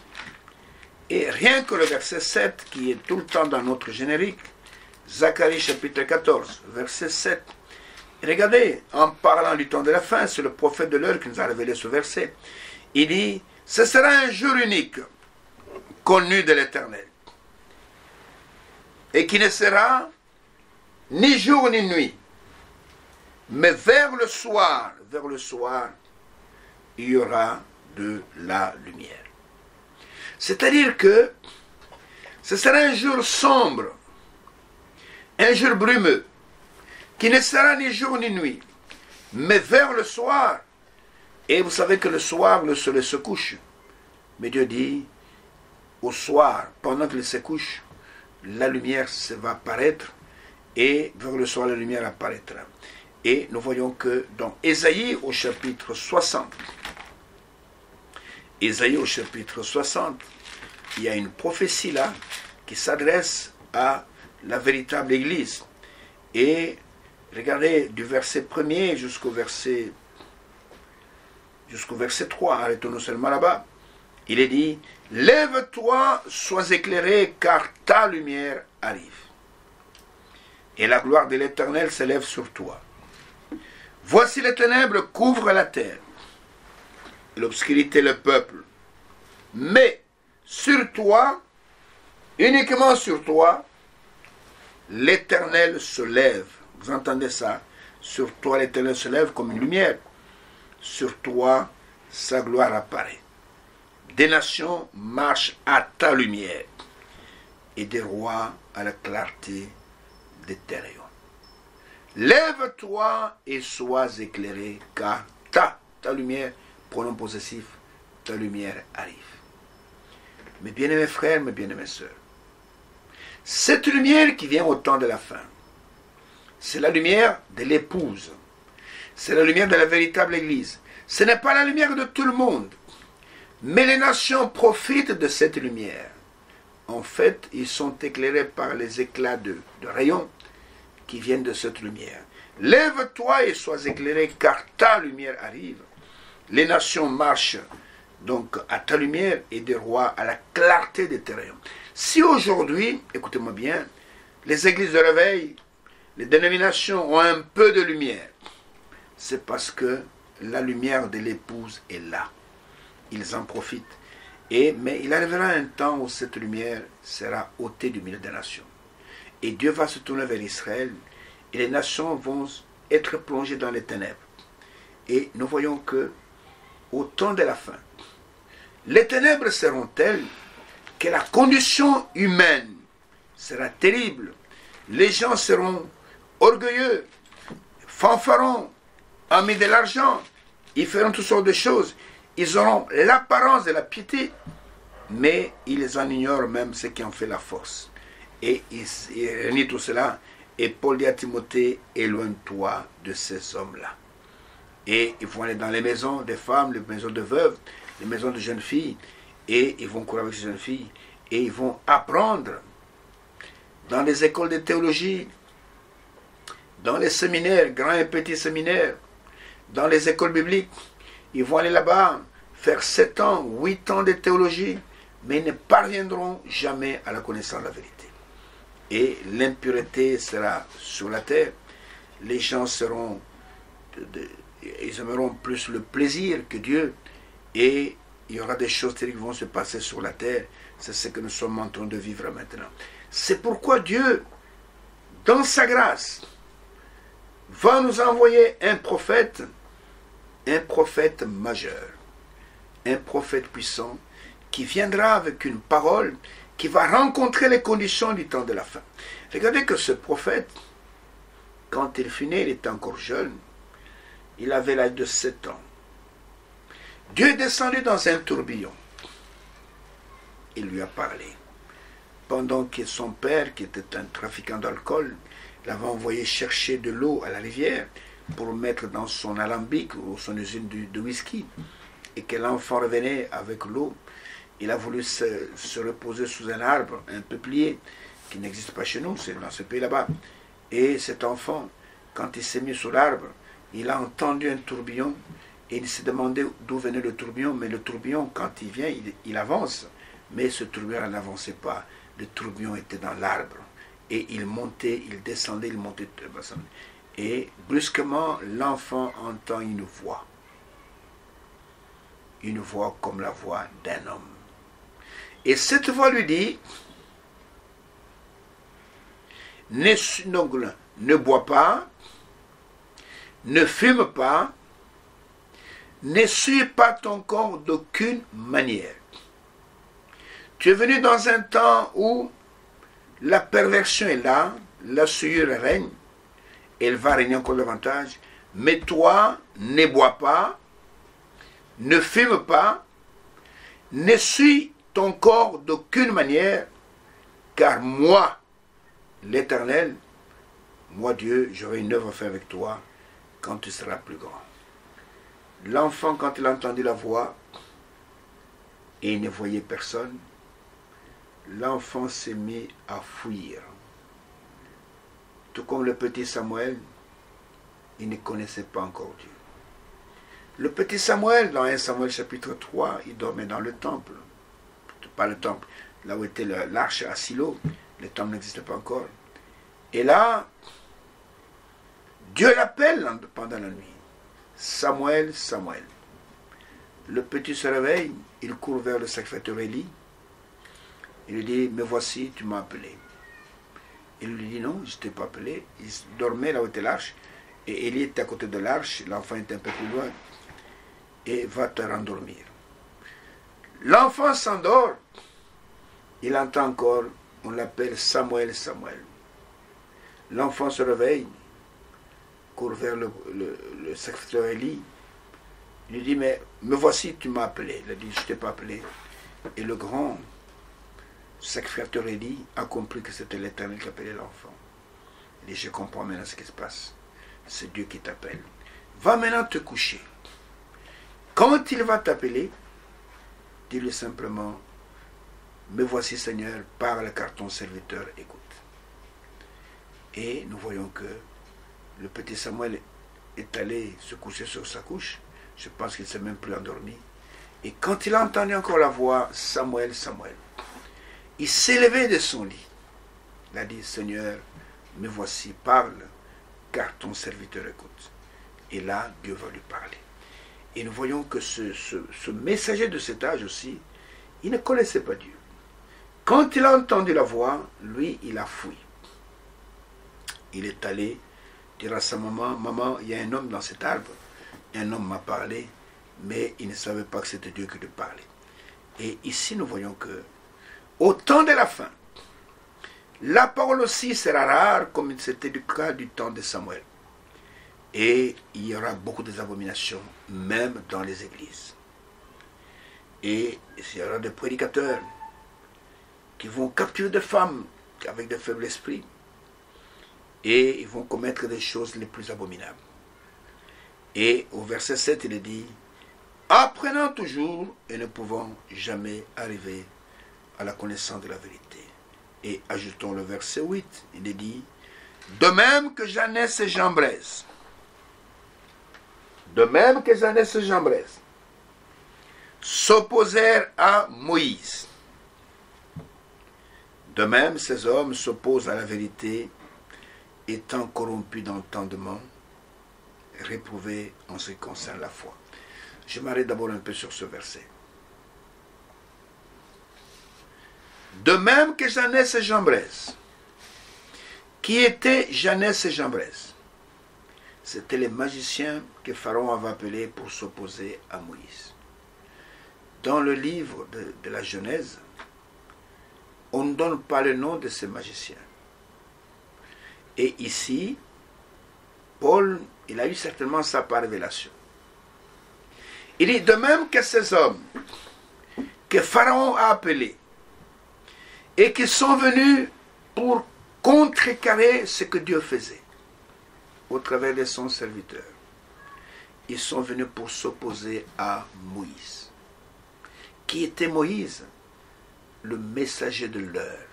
et rien que le verset 7 qui est tout le temps dans notre générique, Zacharie chapitre 14, verset 7, regardez, en parlant du temps de la fin, c'est le prophète de l'heure qui nous a révélé ce verset, il dit, ce sera un jour unique, connu de l'Éternel, et qui ne sera ni jour ni nuit, mais vers le soir, il y aura de la lumière. C'est-à-dire que ce sera un jour sombre, un jour brumeux, qui ne sera ni jour ni nuit, mais vers le soir. Et vous savez que le soir, le soleil se couche. Mais Dieu dit, au soir, pendant qu'il se couche, la lumière va apparaître, et vers le soir, la lumière apparaîtra. Et nous voyons que dans Ésaïe au chapitre 60, il y a une prophétie là qui s'adresse à la véritable Église. Et regardez du verset 1er jusqu'au verset 3, arrêtons-nous seulement là-bas. Il est dit, lève-toi, sois éclairé, car ta lumière arrive. Et la gloire de l'Éternel s'élève sur toi. Voici les ténèbres couvrent la terre, l'obscurité le peuple. Mais sur toi, uniquement sur toi, l'Éternel se lève. Vous entendez ça? Sur toi, l'Éternel se lève comme une lumière. Sur toi, sa gloire apparaît. Des nations marchent à ta lumière, et des rois à la clarté de tes rayons. Lève-toi et sois éclairé, car ta lumière, pronom possessif, ta lumière arrive. Mes bien-aimés frères, mes bien-aimées sœurs, cette lumière qui vient au temps de la fin, c'est la lumière de l'épouse. C'est la lumière de la véritable Église. Ce n'est pas la lumière de tout le monde. Mais les nations profitent de cette lumière. En fait, ils sont éclairés par les éclats de rayons qui viennent de cette lumière. Lève-toi et sois éclairé, car ta lumière arrive. Les nations marchent donc à ta lumière et des rois à la clarté de tes rayons. Si aujourd'hui, écoutez-moi bien, les églises de réveil, les dénominations ont un peu de lumière, c'est parce que la lumière de l'épouse est là. Ils en profitent. Mais il arrivera un temps où cette lumière sera ôtée du milieu des nations. Et Dieu va se tourner vers Israël et les nations vont être plongées dans les ténèbres. Et nous voyons que, au temps de la fin, les ténèbres seront telles que la condition humaine sera terrible. Les gens seront orgueilleux, fanfarons, amis de l'argent, ils feront toutes sortes de choses. Ils auront l'apparence de la piété, mais ils en ignorent même ce qui en fait la force. Et ils renient tout cela. Et Paul dit à Timothée, éloigne-toi de ces hommes-là. Et ils vont aller dans les maisons des femmes, les maisons de veuves, les maisons de jeunes filles, et ils vont courir avec ces jeunes filles, et ils vont apprendre dans les écoles de théologie, dans les séminaires, grands et petits séminaires, dans les écoles bibliques. Ils vont aller là-bas, faire 7 ans, 8 ans de théologie, mais ils ne parviendront jamais à la connaissance de la vérité. Et l'impureté sera sur la terre. Les gens seront, ils aimeront plus le plaisir que Dieu, et il y aura des choses terribles qui vont se passer sur la terre. C'est ce que nous sommes en train de vivre maintenant. C'est pourquoi Dieu, dans sa grâce, va nous envoyer un prophète majeur, un prophète puissant, qui viendra avec une parole qui va rencontrer les conditions du temps de la fin. Regardez que ce prophète, quand il fut né, il était encore jeune, il avait l'âge de 7 ans. Dieu est descendu dans un tourbillon. Il lui a parlé. Pendant que son père, qui était un trafiquant d'alcool, l'avait envoyé chercher de l'eau à la rivière pour mettre dans son alambic ou son usine de whisky, et que l'enfant revenait avec l'eau, il a voulu se reposer sous un arbre, un peuplier, qui n'existe pas chez nous, c'est dans ce pays là-bas. Et cet enfant, quand il s'est mis sous l'arbre, il a entendu un tourbillon, et il s'est demandé d'où venait le tourbillon, mais le tourbillon, quand il vient, il avance, mais ce tourbillon n'avançait pas, le tourbillon était dans l'arbre, et il montait, il descendait, il montait, et brusquement, l'enfant entend une voix comme la voix d'un homme. Et cette voix lui dit, ne bois pas, ne fume pas, ne suis pas ton corps d'aucune manière. Tu es venu dans un temps où la perversion est là, la souillure règne, elle va régner encore davantage, mais toi, ne bois pas, ne fume pas, ne suis ton corps d'aucune manière, car moi, l'Éternel, moi Dieu, j'aurai une œuvre à faire avec toi quand tu seras plus grand. L'enfant, quand il a entendu la voix, et il ne voyait personne, l'enfant s'est mis à fuir. Tout comme le petit Samuel, il ne connaissait pas encore Dieu. Le petit Samuel, dans 1 Samuel chapitre 3, il dormait dans le temple. Pas le temple, là où était l'arche à Silo, le temple n'existait pas encore. Et là, Dieu l'appelle pendant la nuit. Samuel, Samuel. Le petit se réveille, il court vers le sacrificateur Élie. Il lui dit, me voici, tu m'as appelé. Il lui dit, non, je ne t'ai pas appelé. Il dormait là où était l'arche. Et Élie était à côté de l'arche, l'enfant était un peu plus loin. Et va te rendormir. L'enfant s'endort. Il entend encore, on l'appelle Samuel, Samuel. L'enfant se réveille, court vers le sacrificateur Élie. Il lui dit, mais me voici, tu m'as appelé. Il a dit, je ne t'ai pas appelé. Et le grand sacrificateur Élie a compris que c'était l'Éternel qui appelait l'enfant. Il dit, je comprends maintenant ce qui se passe. C'est Dieu qui t'appelle. Va maintenant te coucher. Quand il va t'appeler, dis-lui simplement, me voici Seigneur, parle car ton serviteur écoute. Et nous voyons que le petit Samuel est allé se coucher sur sa couche. Je pense qu'il ne s'est même plus endormi. Et quand il a entendu encore la voix, Samuel, Samuel, il s'est levé de son lit. Il a dit, Seigneur, me voici, parle, car ton serviteur écoute. Et là, Dieu va lui parler. Et nous voyons que ce messager de cet âge aussi, il ne connaissait pas Dieu. Quand il a entendu la voix, lui, il a fui. Il est allé dire à sa maman, maman, il y a un homme dans cet arbre. Un homme m'a parlé, mais il ne savait pas que c'était Dieu qui lui parlait. Et ici, nous voyons que, au temps de la fin, la parole aussi sera rare, comme c'était le cas du temps de Samuel. Et il y aura beaucoup d'abominations, même dans les églises. Et il y aura des prédicateurs qui vont capturer des femmes avec de faibles esprits. Et ils vont commettre des choses les plus abominables. Et au verset 7, il est dit, apprenant toujours et ne pouvant jamais arriver à la connaissance de la vérité. Et ajoutons le verset 8, il est dit, de même que Jeannès et Jambres, s'opposèrent à Moïse. De même, ces hommes s'opposent à la vérité, étant corrompus d'entendement, réprouvés en ce qui concerne la foi. Je m'arrête d'abord un peu sur ce verset. De même que Jeannès et Jambres. Qui étaient Jeannès et Jambres? C'étaient les magiciens que Pharaon avait appelés pour s'opposer à Moïse. Dans le livre de la Genèse, on ne donne pas le nom de ces magiciens. Et ici, Paul, il a eu certainement ça par révélation. Il dit, de même que ces hommes que Pharaon a appelés et qui sont venus pour contrecarrer ce que Dieu faisait au travers de son serviteur, ils sont venus pour s'opposer à Moïse. Qui était Moïse? Le messager de l'heure.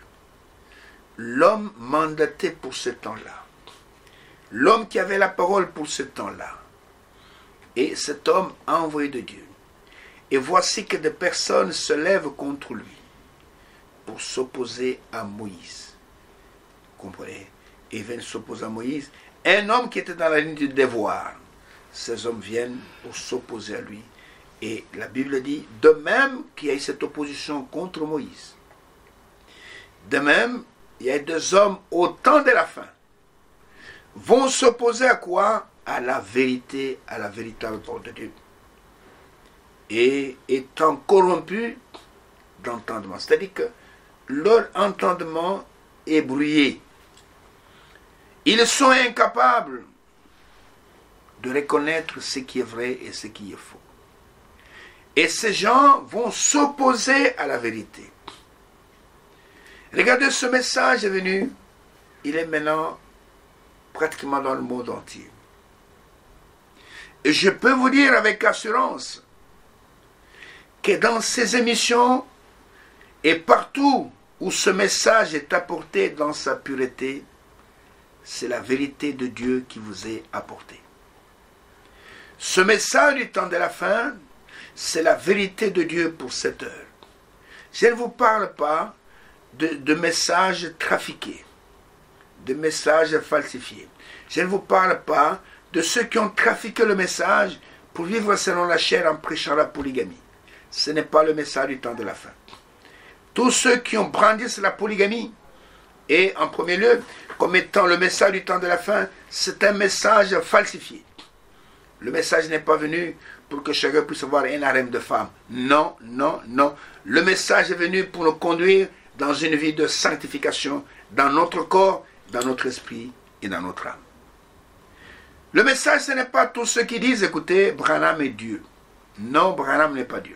L'homme mandaté pour ce temps-là. L'homme qui avait la parole pour ce temps-là. Et cet homme envoyé de Dieu. Et voici que des personnes se lèvent contre lui pour s'opposer à Moïse. Vous comprenez? Et ils viennent s'opposer à Moïse. Un homme qui était dans la ligne du devoir. Ces hommes viennent pour s'opposer à lui. Et la Bible dit, de même qu'il y a eu cette opposition contre Moïse, de même, il y a deux hommes au temps de la fin, vont s'opposer à quoi? À la vérité, à la véritable parole de Dieu. Et étant corrompus d'entendement. C'est-à-dire que leur entendement est brouillé. Ils sont incapables de reconnaître ce qui est vrai et ce qui est faux. Et ces gens vont s'opposer à la vérité. Regardez, ce message est venu, il est maintenant pratiquement dans le monde entier. Et je peux vous dire avec assurance que dans ces émissions et partout où ce message est apporté dans sa pureté, c'est la vérité de Dieu qui vous est apportée. Ce message du temps de la fin, c'est la vérité de Dieu pour cette heure. Je ne vous parle pas de messages trafiqués, de messages falsifiés. Je ne vous parle pas de ceux qui ont trafiqué le message pour vivre selon la chair en prêchant la polygamie. Ce n'est pas le message du temps de la fin. Tous ceux qui ont brandi la polygamie, et en premier lieu, comme étant le message du temps de la fin, c'est un message falsifié. Le message n'est pas venu pour que chacun puisse avoir un harem de femmes. Non, non, non. Le message est venu pour nous conduire dans une vie de sanctification, dans notre corps, dans notre esprit et dans notre âme. Le message, ce n'est pas tous ceux qui disent, écoutez, Branham est Dieu. Non, Branham n'est pas Dieu.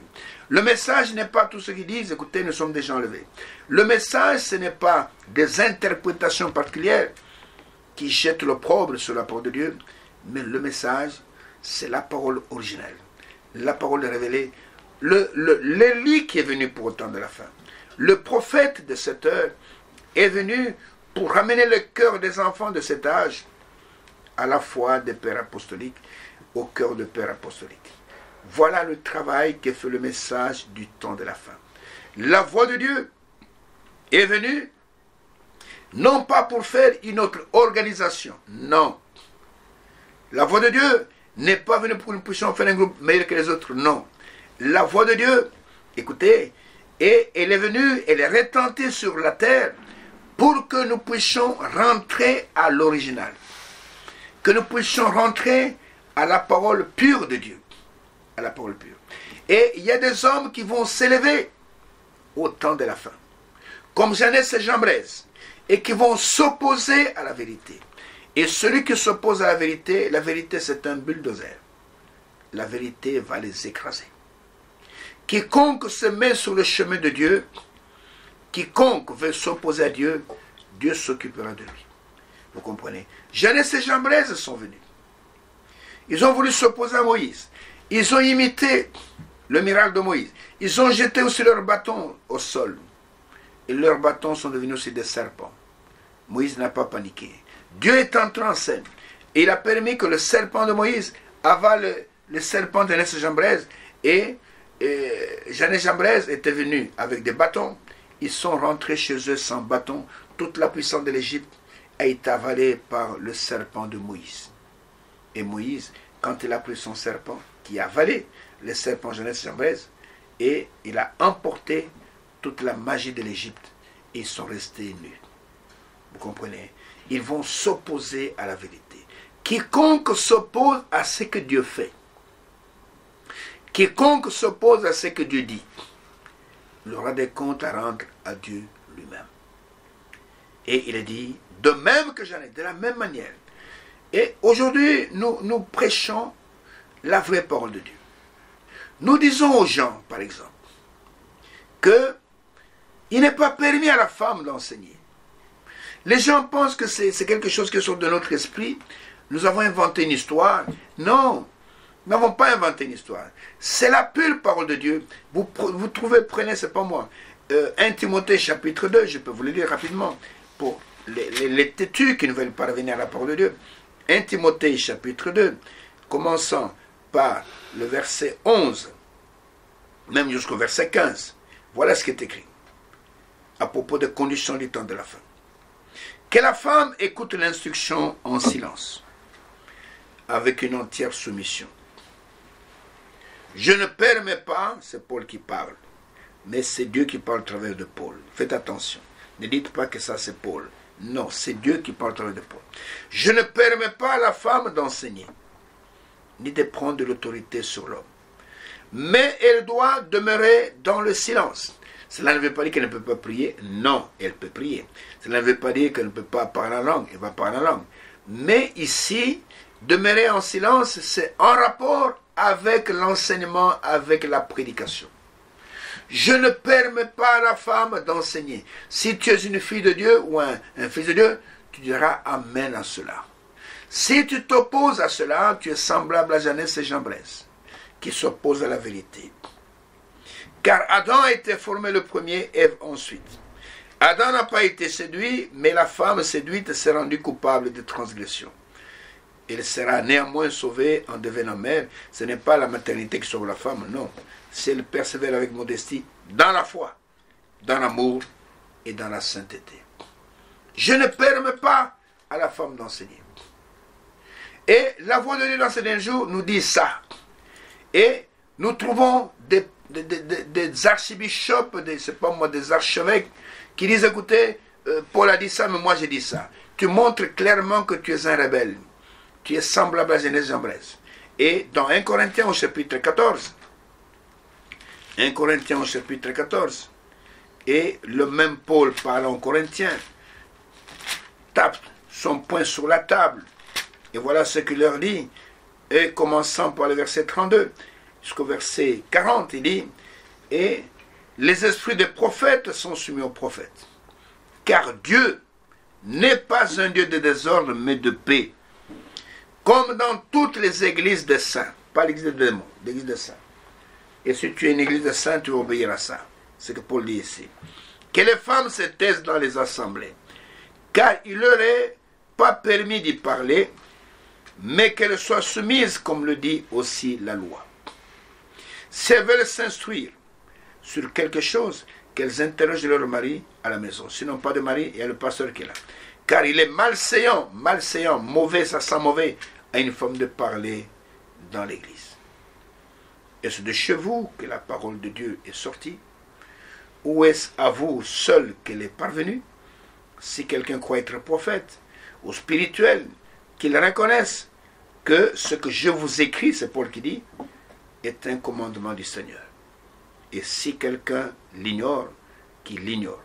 Le message n'est pas tous ceux qui disent, écoutez, nous sommes déjà enlevés. Le message, ce n'est pas des interprétations particulières qui jettent l'opprobre sur la parole de Dieu, mais le message, c'est la parole originelle, la parole révélée, l'Élie qui est venu pour autant de la fin. Le prophète de cette heure est venu pour ramener le cœur des enfants de cet âge à la foi des pères apostoliques, au cœur des pères apostoliques. Voilà le travail que fait le message du temps de la fin. La voix de Dieu est venue non pas pour faire une autre organisation, non. La voix de Dieu n'est pas venue pour que nous puissions faire un groupe meilleur que les autres, non. La voix de Dieu, écoutez, et elle est venue, elle est retentie sur la terre pour que nous puissions rentrer à l'original, que nous puissions rentrer à la parole pure de Dieu, à la parole pure. Et il y a des hommes qui vont s'élever au temps de la fin, comme Jeannès et Jambres, et qui vont s'opposer à la vérité. Et celui qui s'oppose à la vérité c'est un bulldozer. La vérité va les écraser. Quiconque se met sur le chemin de Dieu, quiconque veut s'opposer à Dieu, Dieu s'occupera de lui. Vous comprenez? Jeannès et Jambres sont venus. Ils ont voulu s'opposer à Moïse. Ils ont imité le miracle de Moïse. Ils ont jeté aussi leurs bâtons au sol. Et leurs bâtons sont devenus aussi des serpents. Moïse n'a pas paniqué. Dieu est entré en scène. Et il a permis que le serpent de Moïse avale le serpent de Jeannès et Jambres. Et Jeannès et Jambres étaient venus avec des bâtons. Ils sont rentrés chez eux sans bâton. Toute la puissance de l'Égypte a été avalée par le serpent de Moïse. Et Moïse, quand il a pris son serpent, qui a avalé le serpent Jeannès et Jambres, et il a emporté toute la magie de l'Égypte, ils sont restés nus. Vous comprenez? Ils vont s'opposer à la vérité. Quiconque s'oppose à ce que Dieu fait, quiconque s'oppose à ce que Dieu dit, il aura des comptes à rendre à Dieu lui-même. Et il est dit, de même que j'en ai, de la même manière. Et aujourd'hui, nous prêchons la vraie parole de Dieu. Nous disons aux gens, par exemple, que il n'est pas permis à la femme d'enseigner. Les gens pensent que c'est quelque chose qui sort de notre esprit. Nous avons inventé une histoire. Non, nous n'avons pas inventé une histoire. C'est la pure parole de Dieu. Vous trouvez, prenez, c'est pas moi, 1 Timothée chapitre 2, je peux vous le lire rapidement, pour les têtus qui ne veulent pas revenir à la parole de Dieu. 1 Timothée chapitre 2, commençant par le verset 11, même jusqu'au verset 15. Voilà ce qui est écrit à propos des conditions du temps de la fin. Que la femme écoute l'instruction en silence, avec une entière soumission. Je ne permets pas, c'est Paul qui parle, mais c'est Dieu qui parle au travers de Paul. Faites attention, ne dites pas que ça c'est Paul. Non, c'est Dieu qui parle au travers de Paul. Je ne permets pas à la femme d'enseigner, ni de prendre de l'autorité sur l'homme. Mais elle doit demeurer dans le silence. Cela ne veut pas dire qu'elle ne peut pas prier. Non, elle peut prier. Cela ne veut pas dire qu'elle ne peut pas parler en langue. Elle va parler en langue. Mais ici, demeurer en silence, c'est en rapport avec l'enseignement, avec la prédication. Je ne permets pas à la femme d'enseigner. Si tu es une fille de Dieu ou un fils de Dieu, tu diras Amen à cela. Si tu t'opposes à cela, tu es semblable à Jeannès et Jambres, qui s'opposent à la vérité. Car Adam a été formé le premier, Ève ensuite. Adam n'a pas été séduit, mais la femme séduite s'est rendue coupable de transgression. Elle sera néanmoins sauvée en devenant mère. Ce n'est pas la maternité qui sauve la femme, non. Si elle persévère avec modestie, dans la foi, dans l'amour et dans la sainteté. Je ne permets pas à la femme d'enseigner. Et la voix de Dieu dans ces derniers jours nous dit ça. Et nous trouvons des archibishops, des archevêques qui disent, écoutez, Paul a dit ça, mais moi j'ai dit ça. Tu montres clairement que tu es un rebelle. Tu es semblable à Jeannès et Jambres. Et dans 1 Corinthiens au chapitre 14, 1 Corinthiens au chapitre 14, et le même Paul parle en Corinthiens, tape son poing sur la table, et voilà ce qu'il leur dit, et commençant par le verset 32, jusqu'au verset 40, il dit, et les esprits des prophètes sont soumis aux prophètes, car Dieu n'est pas un Dieu de désordre, mais de paix. Comme dans toutes les églises des saints, pas l'église de démons, l'église des saints. Et si tu es une église des saints, tu vas obéir à ça. C'est ce que Paul dit ici. Que les femmes se taisent dans les assemblées, car il leur est pas permis d'y parler, mais qu'elles soient soumises, comme le dit aussi la loi. Si elles veulent s'instruire sur quelque chose, qu'elles interrogent leur mari à la maison. Sinon, pas de mari, il y a le pasteur qui est là. Car il est malséant, mauvais, ça sent mauvais, à une femme de parler dans l'église. Est-ce de chez vous que la parole de Dieu est sortie? Ou est-ce à vous seul qu'elle est parvenue? Si quelqu'un croit être prophète ou spirituel, qu'il reconnaisse que ce que je vous écris, c'est Paul qui dit, est un commandement du Seigneur. Et si quelqu'un l'ignore, qu'il l'ignore.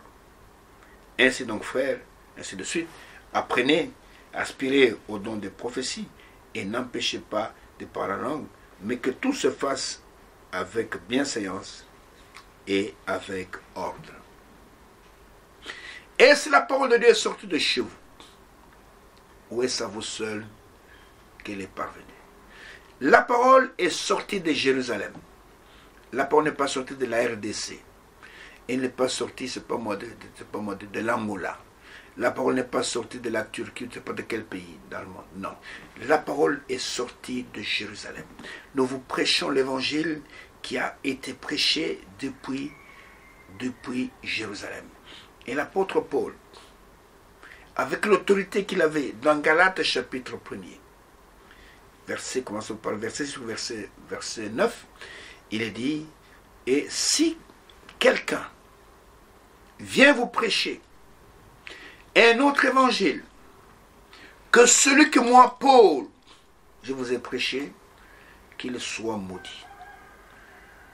Ainsi donc, frères, ainsi de suite, apprenez, aspirez au don de prophétie et n'empêchez pas de parler en langue, mais que tout se fasse avec bienséance et avec ordre. Est-ce la parole de Dieu est sortie de chez vous? Ou est-ce à vous seul qu'elle est parvenue? La parole est sortie de Jérusalem. La parole n'est pas sortie de la RDC. Elle n'est pas sortie, c'est pas moi de l'Angola. La parole n'est pas sortie de la Turquie, je ne sais pas de quel pays dans le monde. Non. La parole est sortie de Jérusalem. Nous vous prêchons l'évangile qui a été prêché depuis Jérusalem. Et l'apôtre Paul, avec l'autorité qu'il avait, dans Galates chapitre 1er, commençons par le verset 6 ou verset 9, il est dit, et si quelqu'un vient vous prêcher un autre évangile que celui que moi, Paul, je vous ai prêché, qu'il soit maudit.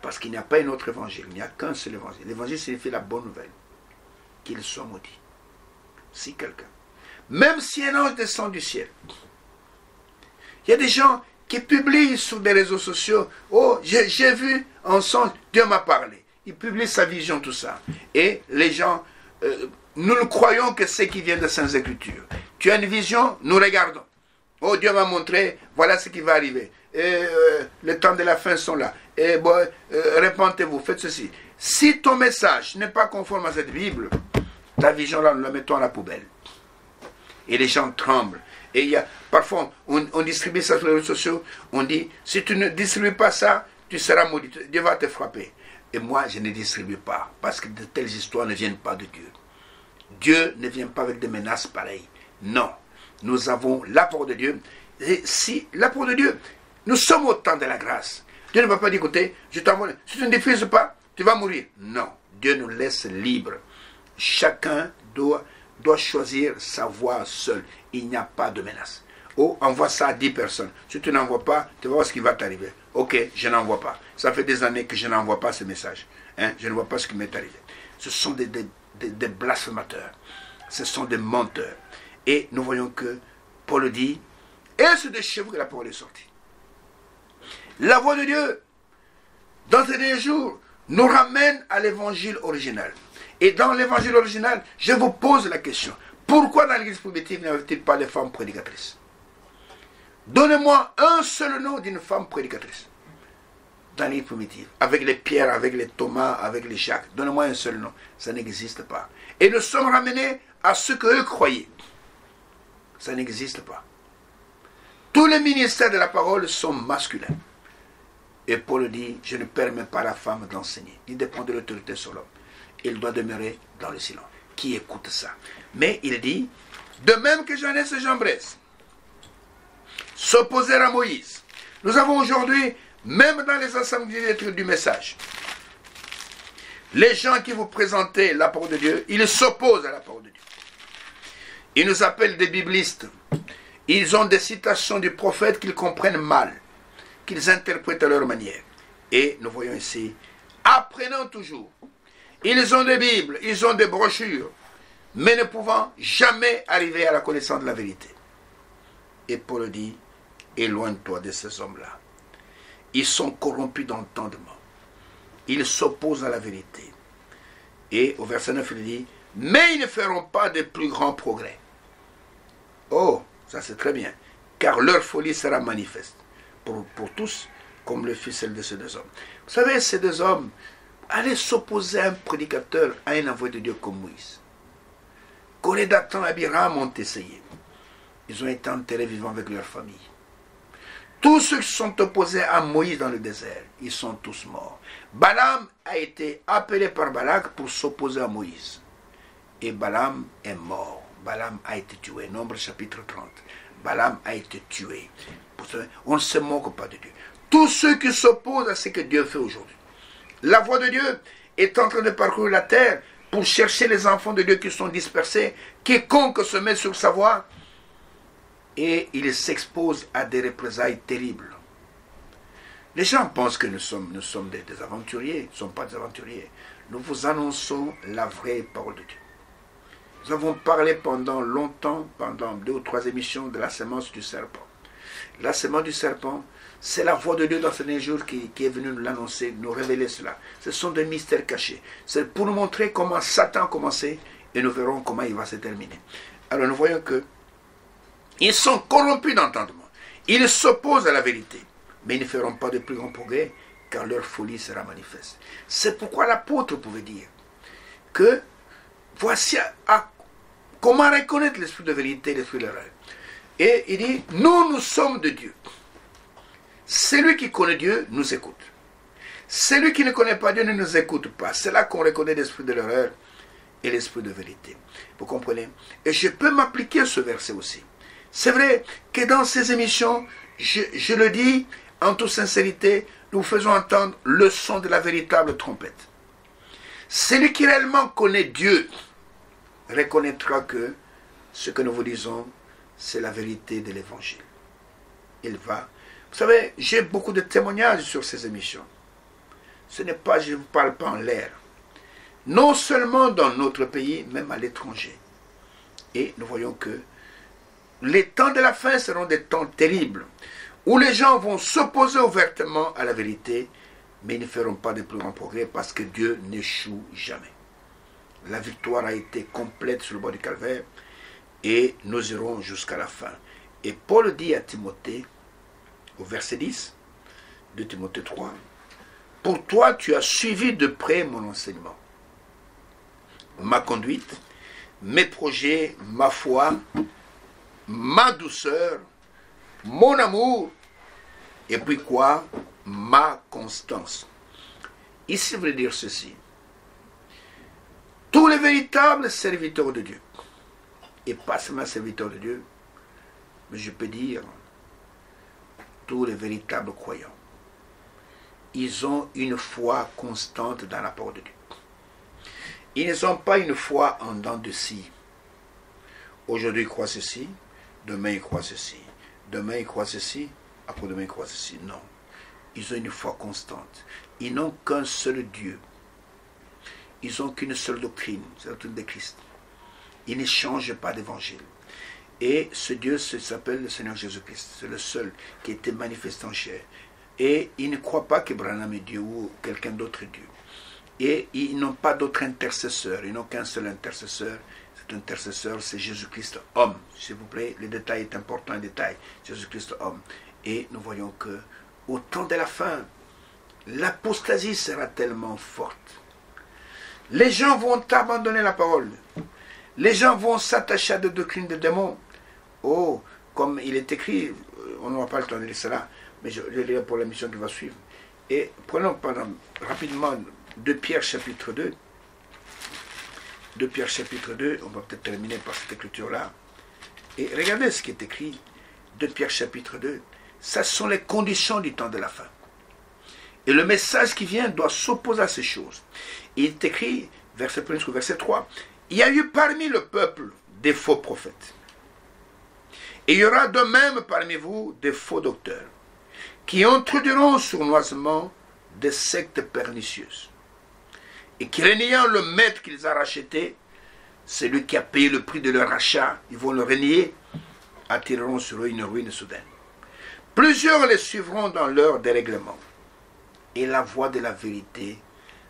Parce qu'il n'y a pas un autre évangile, il n'y a qu'un seul évangile. L'évangile signifie la bonne nouvelle. Qu'il soit maudit. Si quelqu'un. Même si un ange descend du ciel. Il y a des gens qui publient sur des réseaux sociaux, oh, j'ai vu en songe, Dieu m'a parlé. Il publie sa vision, tout ça. Et les gens, nous le croyons que c'est qui vient de Saintes Écritures. Tu as une vision, nous regardons. Oh, Dieu m'a montré, voilà ce qui va arriver. Et les temps de la fin sont là. Et bon, répentez-vous, faites ceci. Si ton message n'est pas conforme à cette Bible, ta vision là, nous la mettons à la poubelle. Et les gens tremblent. Et il y a, parfois, on distribue ça sur les réseaux sociaux, on dit, si tu ne distribues pas ça, tu seras maudit, Dieu va te frapper. Et moi, je ne distribue pas, parce que de telles histoires ne viennent pas de Dieu. Dieu ne vient pas avec des menaces pareilles. Non, nous avons la parole de Dieu. Et si la parole de Dieu, nous sommes au temps de la grâce. Dieu ne va pas dire, écoutez, je t'envoie, si tu ne diffuses pas, tu vas mourir. Non, Dieu nous laisse libres. Chacun doit choisir sa voie seul. Il n'y a pas de menace. Oh, envoie ça à 10 personnes. Si tu n'envoies pas, tu vas voir ce qui va t'arriver. Ok, je n'envoie pas. Ça fait des années que je n'envoie pas ce message. Je ne vois pas ce qui m'est arrivé. Ce sont des blasphémateurs. Ce sont des menteurs. Et nous voyons que Paul dit, est-ce de chez vous que la parole est sortie? La voix de Dieu, dans ces derniers jours, nous ramène à l'évangile original. Et dans l'évangile original, je vous pose la question. Pourquoi dans l'église primitive n'y avait-il pas de femmes prédicatrices? Donnez-moi un seul nom d'une femme prédicatrice. Dans l'église primitive. Avec les Pierre, avec les Thomas, avec les Jacques. Donnez-moi un seul nom. Ça n'existe pas. Et nous sommes ramenés à ce qu'eux croyaient. Ça n'existe pas. Tous les ministères de la parole sont masculins. Et Paul dit, je ne permets pas à la femme d'enseigner. Il dépend de l'autorité sur l'homme. Il doit demeurer dans le silence. Qui écoute ça? Mais il dit, de même que Jeannès et Jambres s'opposèrent à Moïse, nous avons aujourd'hui, même dans les assemblées du message, les gens qui vous présentaient la parole de Dieu, ils s'opposent à la parole de Dieu. Ils nous appellent des biblistes. Ils ont des citations du prophète qu'ils comprennent mal, qu'ils interprètent à leur manière. Et nous voyons ici, apprenant toujours. Ils ont des Bibles, ils ont des brochures, mais ne pouvant jamais arriver à la connaissance de la vérité. Et Paul dit, éloigne-toi de ces hommes-là. Ils sont corrompus d'entendement. Ils s'opposent à la vérité. Et au verset 9, il dit, mais ils ne feront pas de plus grands progrès. Oh, ça c'est très bien. Car leur folie sera manifeste pour tous, comme le fut celle de ces deux hommes. Vous savez, ces deux hommes allaient s'opposer à un prédicateur, à un envoyé de Dieu comme Moïse. Coré, Dathan et Abiram ont essayé. Ils ont été enterrés vivants avec leur famille. Tous ceux qui sont opposés à Moïse dans le désert, ils sont tous morts. Balaam a été appelé par Balak pour s'opposer à Moïse. Et Balaam est mort. Balaam a été tué. Nombre chapitre 30. Balaam a été tué. On ne se moque pas de Dieu. Tous ceux qui s'opposent à ce que Dieu fait aujourd'hui. La voix de Dieu est en train de parcourir la terre pour chercher les enfants de Dieu qui sont dispersés. Quiconque se met sur sa voie, et il s'expose à des représailles terribles. Les gens pensent que nous sommes des aventuriers. Nous ne sommes pas des aventuriers. Nous vous annonçons la vraie parole de Dieu. Nous avons parlé pendant longtemps, pendant 2 ou 3 émissions, de la sémence du serpent. La sémence du serpent, c'est la voix de Dieu dans ce dernier jour qui est venue nous l'annoncer, nous révéler cela. Ce sont des mystères cachés. C'est pour nous montrer comment Satan a commencé et nous verrons comment il va se terminer. Alors nous voyons que ils sont corrompus d'entendement. Ils s'opposent à la vérité. Mais ils ne feront pas de plus grand progrès car leur folie sera manifeste. C'est pourquoi l'apôtre pouvait dire que voici comment reconnaître l'esprit de vérité et l'esprit de l'erreur. Et il dit, nous sommes de Dieu. Celui qui connaît Dieu nous écoute. Celui qui ne connaît pas Dieu ne nous écoute pas. C'est là qu'on reconnaît l'esprit de l'erreur et l'esprit de vérité. Vous comprenez? Et je peux m'appliquer à ce verset aussi. C'est vrai que dans ces émissions, je le dis en toute sincérité, nous faisons entendre le son de la véritable trompette. Celui qui réellement connaît Dieu reconnaîtra que ce que nous vous disons, c'est la vérité de l'évangile. Il va. Vous savez, j'ai beaucoup de témoignages sur ces émissions. Ce n'est pas, je ne vous parle pas en l'air. Non seulement dans notre pays, même à l'étranger. Et nous voyons que les temps de la fin seront des temps terribles, où les gens vont s'opposer ouvertement à la vérité, mais ils ne feront pas de plus grand progrès parce que Dieu n'échoue jamais. La victoire a été complète sur le bord du calvaire et nous irons jusqu'à la fin. Et Paul dit à Timothée, au verset 10 de Timothée 3, « Pour toi, tu as suivi de près mon enseignement, ma conduite, mes projets, ma foi, ma douceur, mon amour, et puis quoi? Ma constance. » Ici, il veut dire ceci. Tous les véritables serviteurs de Dieu, et pas seulement serviteurs de Dieu, mais je peux dire tous les véritables croyants, ils ont une foi constante dans la parole de Dieu. Ils n'ont pas une foi en dents de scie. Aujourd'hui, ils croient ceci, demain, ils croient ceci. Demain, ils croient ceci, après-demain, ils croient ceci. Non. Ils ont une foi constante. Ils n'ont qu'un seul Dieu. Ils n'ont qu'une seule doctrine, c'est la doctrine de Christ. Ils ne changent pas d'évangile. Et ce Dieu s'appelle le Seigneur Jésus-Christ. C'est le seul qui a été manifesté en chair. Et ils ne croient pas que Branham est Dieu ou quelqu'un d'autre est Dieu. Et ils n'ont pas d'autre intercesseur. Ils n'ont qu'un seul intercesseur. Cet intercesseur, c'est Jésus-Christ homme. S'il vous plaît, le détail est important, un détail. Jésus-Christ homme. Et nous voyons que au temps de la fin, l'apostasie sera tellement forte. Les gens vont abandonner la parole. Les gens vont s'attacher à des doctrines de démons. Oh, comme il est écrit, on n'aura pas le temps de lire cela, mais je le lirai pour la mission qui va suivre. Et prenons rapidement 2 Pierre chapitre 2. 2 Pierre chapitre 2, on va peut-être terminer par cette écriture-là. Et regardez ce qui est écrit. 2 Pierre chapitre 2. Ça sont les conditions du temps de la fin. Et le message qui vient doit s'opposer à ces choses. Il est écrit, verset 1 jusqu'au verset 3, il y a eu parmi le peuple des faux prophètes. Et il y aura de même parmi vous des faux docteurs, qui introduiront sournoisement des sectes pernicieuses, et qui reniant le maître qu'ils ont racheté, celui qui a payé le prix de leur achat, ils vont le renier, attireront sur eux une ruine soudaine. Plusieurs les suivront dans leur dérèglement, et la voix de la vérité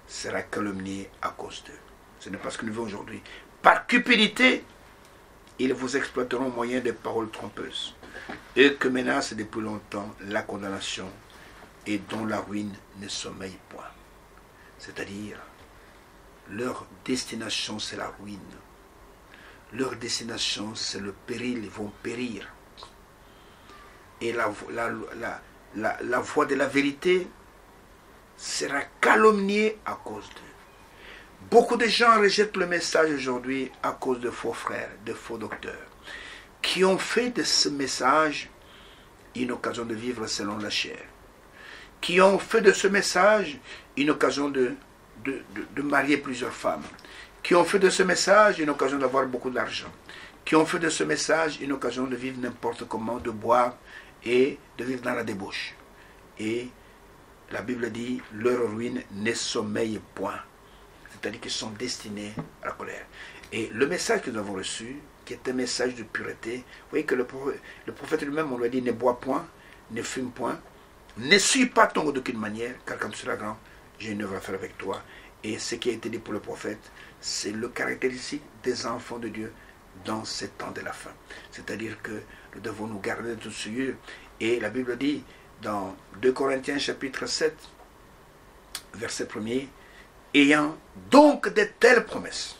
sera calomniée à cause d'eux. Ce n'est pas ce que nous vivons aujourd'hui. Par cupidité, Ils vous exploiteront au moyen de paroles trompeuses. Eux que menace depuis longtemps la condamnation et dont la ruine ne sommeille point. C'est-à-dire, leur destination, c'est la ruine. Leur destination, c'est le péril, ils vont périr. Et la voie de la vérité sera calomniée à cause d'eux. Beaucoup de gens rejettent le message aujourd'hui à cause de faux frères, de faux docteurs, qui ont fait de ce message une occasion de vivre selon la chair, qui ont fait de ce message une occasion de marier plusieurs femmes, qui ont fait de ce message une occasion d'avoir beaucoup d'argent, qui ont fait de ce message une occasion de vivre n'importe comment, de boire et de vivre dans la débauche. Et la Bible dit, leur ruine ne sommeille point. C'est-à-dire qu'ils sont destinés à la colère. Et le message que nous avons reçu, qui est un message de pureté, vous voyez que le prophète lui-même, on lui a dit, ne bois point, ne fume point, ne suis pas ton goût d'aucune manière, car quand tu seras grand, j'ai une œuvre à faire avec toi. Et ce qui a été dit pour le prophète, c'est le caractéristique des enfants de Dieu dans ces temps de la fin. C'est-à-dire que nous devons nous garder de toute souillure. Et la Bible dit, dans 2 Corinthiens chapitre 7, verset 1er, ayant donc de telles promesses,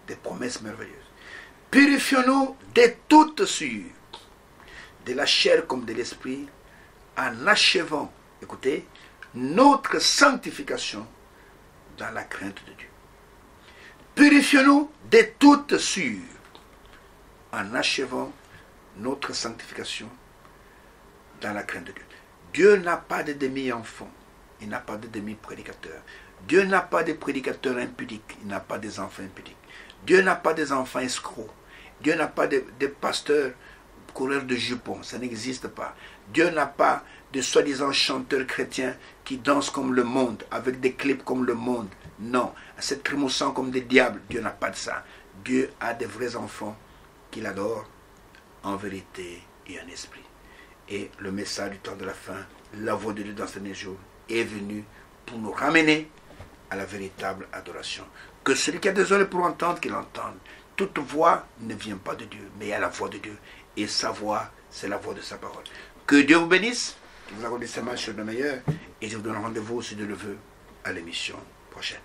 des promesses merveilleuses, purifions-nous de toute souillure, de la chair comme de l'esprit, en achevant, écoutez, notre sanctification dans la crainte de Dieu. Purifions-nous de toute souillure, en achevant notre sanctification dans la crainte de Dieu. Dieu n'a pas de demi-enfants, il n'a pas de demi-prédicateurs. Dieu n'a pas de prédicateurs impudiques, il n'a pas des enfants impudiques. Dieu n'a pas des enfants escrocs. Dieu n'a pas de pasteurs coureurs de jupons, ça n'existe pas. Dieu n'a pas de soi-disant chanteurs chrétiens qui dansent comme le monde, avec des clips comme le monde. Non, cette trémoussant comme des diables, Dieu n'a pas de ça. Dieu a des vrais enfants qu'il adore en vérité et en esprit. Et le message du temps de la fin, la voix de Dieu dans ce dernier jour, est venu pour nous ramener à la véritable adoration. Que celui qui a des oreilles pour entendre, qu'il entende. Toute voix ne vient pas de Dieu, mais il y a la voix de Dieu. Et sa voix, c'est la voix de sa parole. Que Dieu vous bénisse, qu'il vous accorde ses mains sur le meilleur, et je vous donne rendez-vous, si Dieu le veut, à l'émission prochaine.